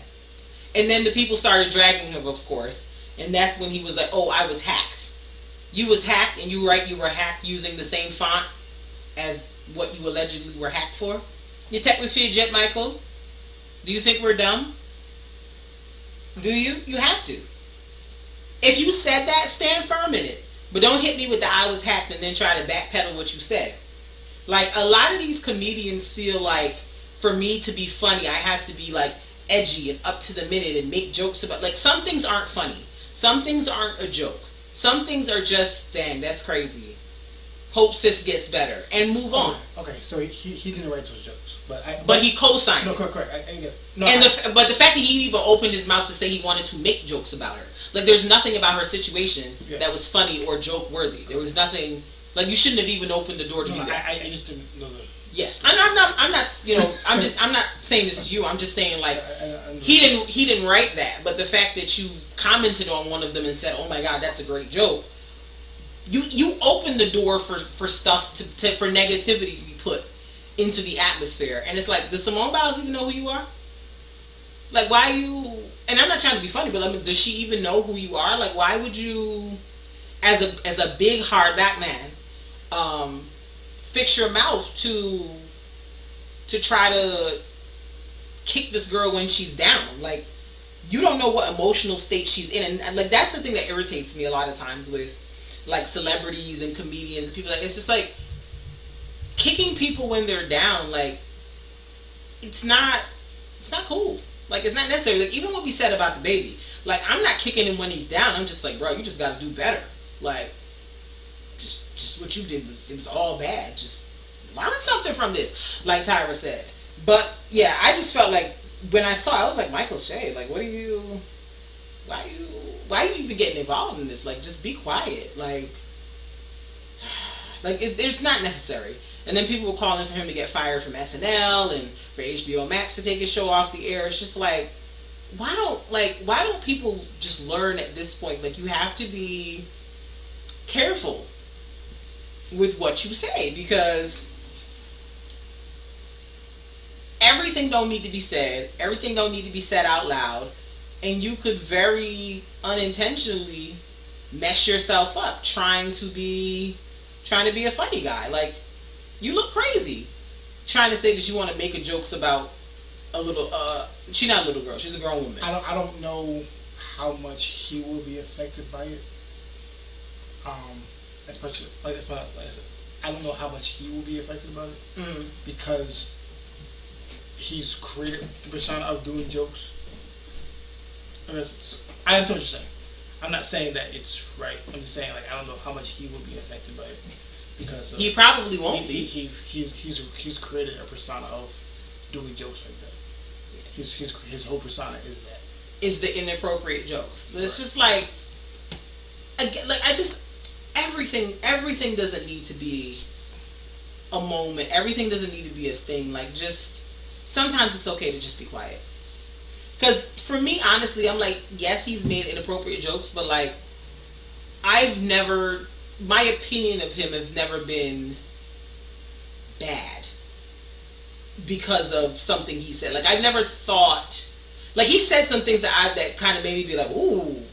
And then the people started dragging him, of course. And that's when he was like, oh, I was hacked. You was hacked, and you were hacked using the same font as what you allegedly were hacked for? You tech with fear yet, Michael? Do you think we're dumb? Do you? You have to. If you said that, stand firm in it. But don't hit me with the I was hacked and then try to backpedal what you said. Like, a lot of these comedians feel like, for me to be funny, I have to be like edgy and up to the minute and make jokes about, like, some things aren't funny. Some things aren't a joke. Some things are just, dang, that's crazy. hope sis gets better, and move on. Okay, so he didn't write those jokes. But he co-signed. No, correct. I get it. No, but the fact that he even opened his mouth to say he wanted to make jokes about her, like there's nothing about her situation that was funny or joke worthy. There was nothing. Like you shouldn't have even opened the door to do that. I just didn't know that. Yes, and I'm not. You know, I'm not saying this to you. I'm just saying like he didn't write that. But the fact that you commented on one of them and said, "Oh my God, that's a great joke," you opened the door for stuff for negativity to be put into the atmosphere. And it's like, does Simone Biles even know who you are? Like, why you... And I'm not trying to be funny, but I mean, does she even know who you are? Like, why would you, as a big hardback man, fix your mouth to try to kick this girl when she's down? Like, you don't know what emotional state she's in. And like, that's the thing that irritates me a lot of times with like celebrities and comedians and people. Like, it's just like kicking people when they're down. Like, it's not cool. Like, it's not necessary. Like, even what we said about the baby, like, I'm not kicking him when he's down. I'm just like, bro, you just gotta do better. Like, just what you did it was all bad. Just learn something from this, like Tyra said. But yeah, I just felt like when I saw it, I was like, Michael Shea, like, why are you even getting involved in this? Like, just be quiet. Like it's not necessary. And then people were calling for him to get fired from SNL and for HBO Max to take his show off the air. It's just like, why don't people just learn at this point? Like, you have to be careful with what you say, because everything don't need to be said. Everything don't need to be said out loud. And you could very unintentionally mess yourself up trying to be a funny guy. Like, you look crazy trying to say that you want to make a jokes about a little she's not a little girl, she's a grown woman. I don't know how much he will be affected by it. Especially like I don't know how much he will be affected by it, because he's created the persona of doing jokes. I understand what you're saying. I'm not saying that it's right. I'm just saying, like, I don't know how much he will be affected by it, because he probably won't be. He's created a persona of doing jokes like that. His whole persona is that. Is the inappropriate jokes. But it's just like, again, like, everything doesn't need to be a moment. Everything doesn't need to be a thing. Like, just sometimes it's okay to just be quiet. Because for me, honestly, I'm like, yes, he's made inappropriate jokes, but like, my opinion of him has never been bad because of something he said. Like, I've never thought, like, he said some things that kind of made me be like, ooh,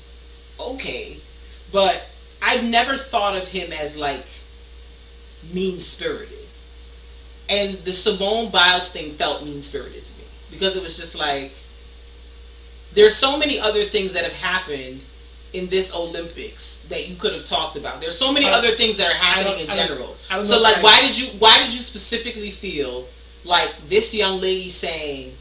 okay. But I've never thought of him as like mean-spirited. And the Simone Biles thing felt mean-spirited to me, because it was just like, there's so many other things that have happened in this Olympics that you could have talked about. There's so many other things that are happening in general. So like, why did you specifically feel like this young lady saying,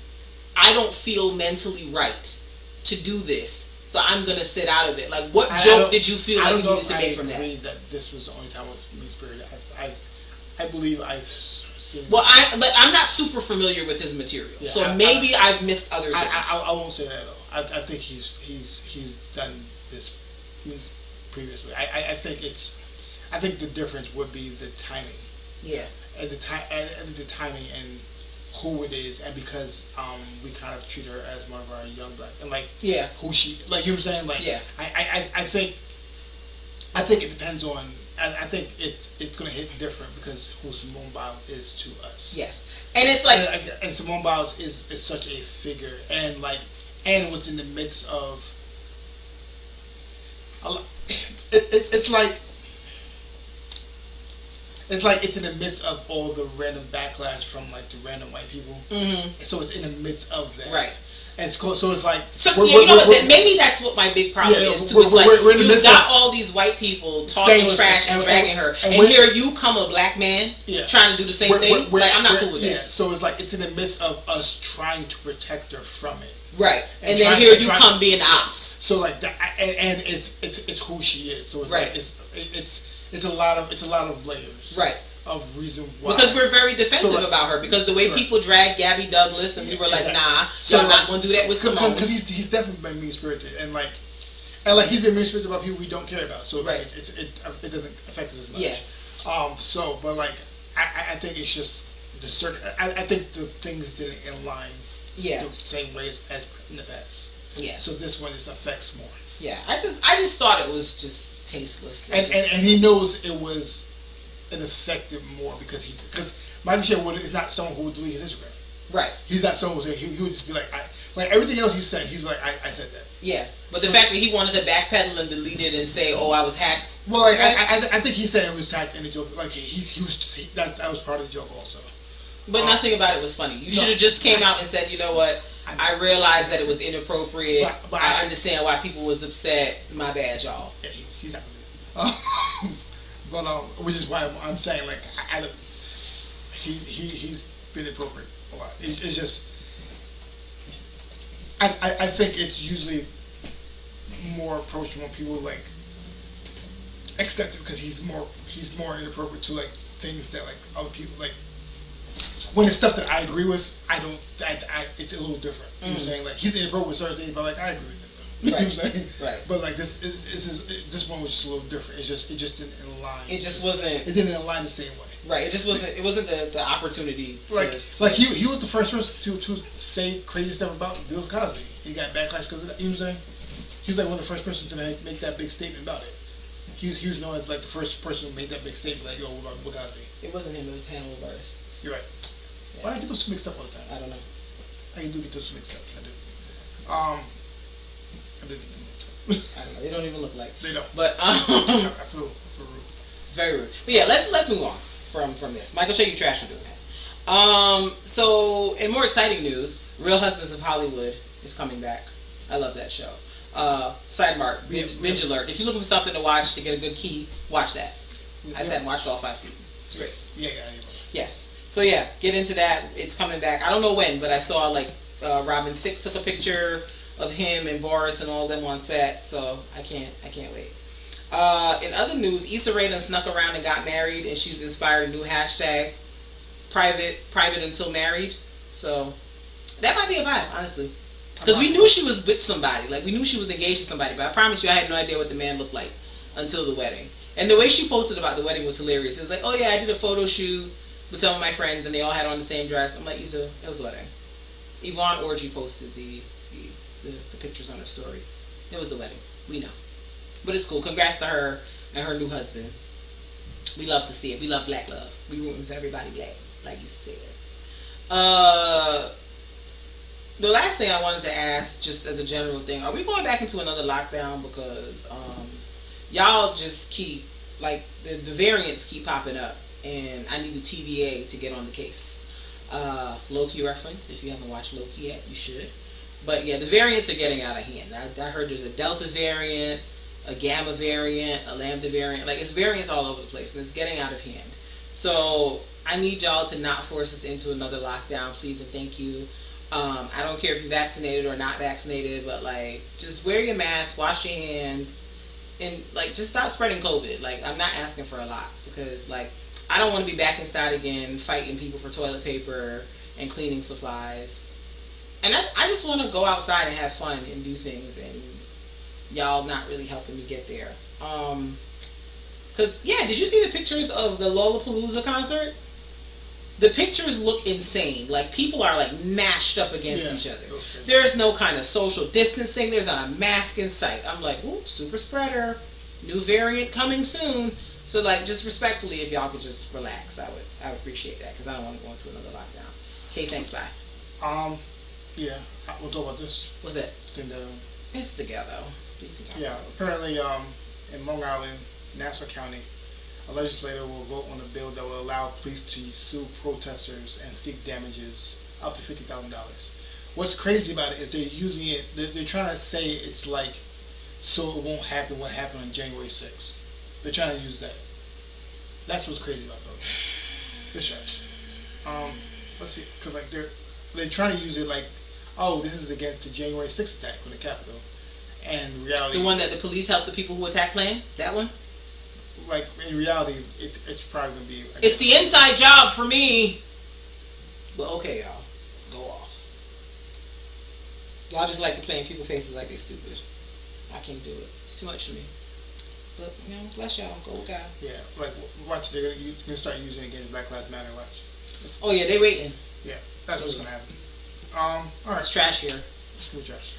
I don't feel mentally right to do this, so I'm gonna sit out of it? Like, what joke did you feel like you needed to make from that? I believe that this was the only time it was mean-spirited. I believe I've seen. Well, I'm not super familiar with his material, so maybe I've missed other things. I won't say that though. I think he's done this previously. I think the difference would be the timing. Yeah. And the timing and who it is, and because we kind of treat her as one of our young black, and like, who she, like, you know what I'm saying? Like, I think it depends on. I think it's gonna hit different because who Simone Biles is to us. Yes, and it's like, and Simone Biles is such a figure, and like, and what's in the midst of. It's like it's in the midst of all the random backlash from like the random white people. Mm-hmm. So it's in the midst of that, right? And so it's like, maybe that's what my big problem is too. It's like, you've got all these white people talking trash and dragging her, and here you come, a black man, trying to do the same thing. Like, I'm not cool with that. Yeah, so it's like it's in the midst of us trying to protect her from it. Right, and then here you come being ops. So like that, and it's who she is. So it's like it's a lot of layers. Right. Of reason why. Because we're very defensive about her. Because the way people drag Gabby Douglas, and we were like, nah, y'all not going to do that with Simone. Because he's definitely been mean-spirited. And he's been mean-spirited about people we don't care about. So, it doesn't affect us as much. Yeah. I think it's just I think the things didn't align the same way as in the past. Yeah. So this one affects more. Yeah. I just thought it was just tasteless. And he knows it was it affected more because Michael Shea is not someone who would delete his Instagram. Right. He's not someone who he would just be like everything else he said. He's like I said that. Yeah, but the fact that he wanted to backpedal and delete it and say, "Oh, I was hacked." Well, I think he said it was hacked in the joke. That was part of the joke also. But nothing about it was funny. You should have just came out and said, "You know what? I realized that it was inappropriate. But I understand why people was upset. My bad, y'all." Yeah, he's not gonna do that. But which is why I'm saying he's been inappropriate a lot. It's just I think it's usually more approachable when people accept it because he's more inappropriate to things that other people when it's stuff that I agree with. It's a little different. You know what I'm saying? He's inappropriate with certain things, but I agree with it. You know what I'm saying? Right. But this one was just a little different. It just didn't align. It just wasn't. It didn't align the same way. Right. It just wasn't. It wasn't the opportunity. He was the first person to say crazy stuff about Bill Cosby. He got backlash because of that. You know what I'm saying? He was one of the first persons to make that big statement about it. He was known as the first person who made that big statement yo, about Bill Cosby. It wasn't him. It was Hannibal Buress. You're right. Yeah. Why do I get those mixed up all the time? I don't know. I do get those mixed up. I do. I do get them mixed up. I don't know. They don't even look like. They don't. But I feel rude. Very rude. But yeah, let's move on from this. Michael Shea, you trash for doing that. So in more exciting news, Real Husbands of Hollywood is coming back. I love that show. Sidebar, binge alert. If you're looking for something to watch to get a good key, watch that. I said watch all 5 seasons. It's great. Yeah. Yes. So yeah, get into that. It's coming back. I don't know when, but I saw Robin Thicke took a picture of him and Boris and all them on set. So I can't wait. In other news, Issa Rae done snuck around and got married, and she's inspired a new hashtag, private until married. So that might be a vibe, honestly. Because we knew she was with somebody. We knew she was engaged to somebody, but I promise you I had no idea what the man looked like until the wedding. And the way she posted about the wedding was hilarious. It was oh yeah, I did a photo shoot with some of my friends, and they all had on the same dress. I'm like, Issa, it was a wedding. Yvonne Orji posted the pictures on her story. It was a wedding. We know. But it's cool. Congrats to her and her new husband. We love to see it. We love black love. We rooting for everybody black, like you said. The last thing I wanted to ask, just as a general thing, are we going back into another lockdown? Because y'all just keep, the variants keep popping up, and I need the TVA to get on the case. Loki reference. If you haven't watched Loki yet, you should. But yeah, the variants are getting out of hand. I heard there's a Delta variant, a Gamma variant, a Lambda variant. It's variants all over the place, and it's getting out of hand. So I need y'all to not force us into another lockdown, please and thank you. I don't care if you're vaccinated or not vaccinated, but just wear your mask, wash your hands, and just stop spreading COVID. I'm not asking for a lot, because I don't want to be back inside again fighting people for toilet paper and cleaning supplies. And I just want to go outside and have fun and do things, and y'all not really helping me get there. Cause yeah, did you see the pictures of the Lollapalooza concert? The pictures look insane. People are mashed up against each other. There's no kind of social distancing. There's not a mask in sight. I'm oops, super spreader, new variant coming soon. So just respectfully, if y'all could just relax, I would appreciate that, because I don't want to go into another lockdown. Okay, thanks, bye. Yeah, we'll talk about this. What's that? Thing that, it's together. Yeah, apparently in Long Island, Nassau County, a legislator will vote on a bill that will allow police to sue protesters and seek damages up to $50,000. What's crazy about it is they're using it, they're trying to say it's so it won't happen what happened on January 6th. They're trying to use that. That's what's crazy about those. It's trash. Let's see, because they're trying to use it this is against the January 6th attack on the Capitol. And reality, the one that the police helped the people who attacked plane? That one? like in reality, it's probably gonna be. It's the inside job for me. But okay, y'all, go off. Y'all just like to play in people's faces like they're stupid. I can't do it. It's too much for me. But bless y'all. Go with God. Yeah, like watch. They're gonna start using it against Black Lives Matter. Watch. Oh yeah, they waiting. Yeah, that's what's gonna happen. All right. It's trash here. It's trash.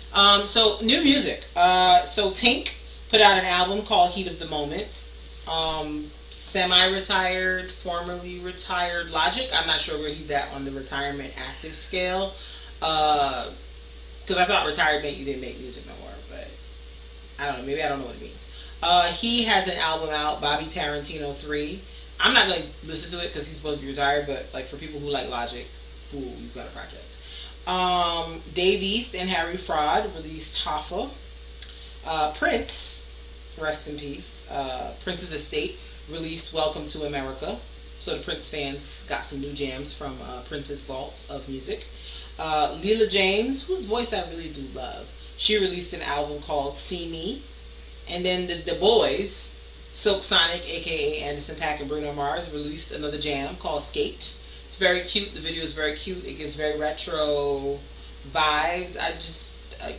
So new music. So Tink put out an album called Heat of the Moment. Semi-retired, formerly retired Logic. I'm not sure where he's at on the retirement active scale. Because I thought retired meant you didn't make music no more, but I don't know. Maybe I don't know what it means. He has an album out, Bobby Tarantino 3. I'm not going to listen to it because he's supposed to be retired, but like for people who like Logic, you've got a project. Dave East and Harry Fraud released Hoffa. Prince, rest in peace, Prince's estate released Welcome to America. So the Prince fans got some new jams from Prince's vault of music. Leela James, whose voice I really do love, she released an album called See Me. And then the boys, Silk Sonic, aka Anderson .Paak and Bruno Mars, released another jam called Skate. It's very cute. The video is very cute. It gives very retro vibes.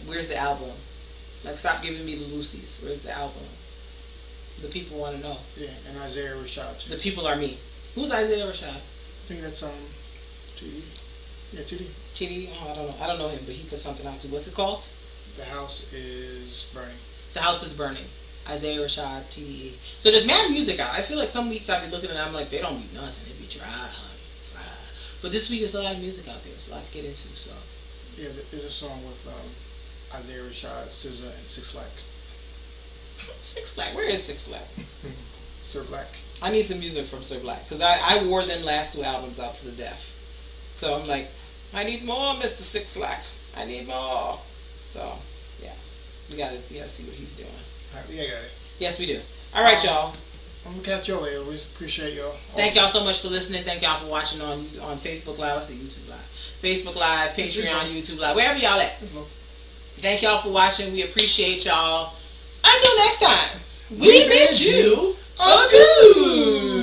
Where's the album? Like, stop giving me the Lucy's. Where's the album? The people want to know. Yeah, and Isaiah Rashad too. The people are me. Who's Isaiah Rashad? I think that's TD. Yeah, TD. TD? Oh, I don't know. I don't know him, but he put something out too. What's it called? The House is Burning. The House is Burning. Isaiah Rashad, TDE. So there's mad music out. I feel like some weeks I be looking and I'm like, they don't be nothing. They be dry, honey, dry. But this week there's a lot of music out there. There's a lot to get into. So yeah, there's a song with Isaiah Rashad, SZA, and Six Lack. Six Black. Where is Six Black? Sir Black. I need some music from Sir Black because I wore them last 2 albums out to the death. So I'm like, I need more, Mr. Six Black. I need more. So yeah, we gotta see what he's doing. All right, yeah, got it. Yes, we do. All right, y'all. I'm gonna catch y'all later. We appreciate y'all. Thank y'all so much for listening. Thank y'all for watching on Facebook Live. I say YouTube Live, Facebook Live, Patreon, YouTube Live, wherever y'all at. Thank y'all for watching. We appreciate y'all. Until next time, we bid you adieu.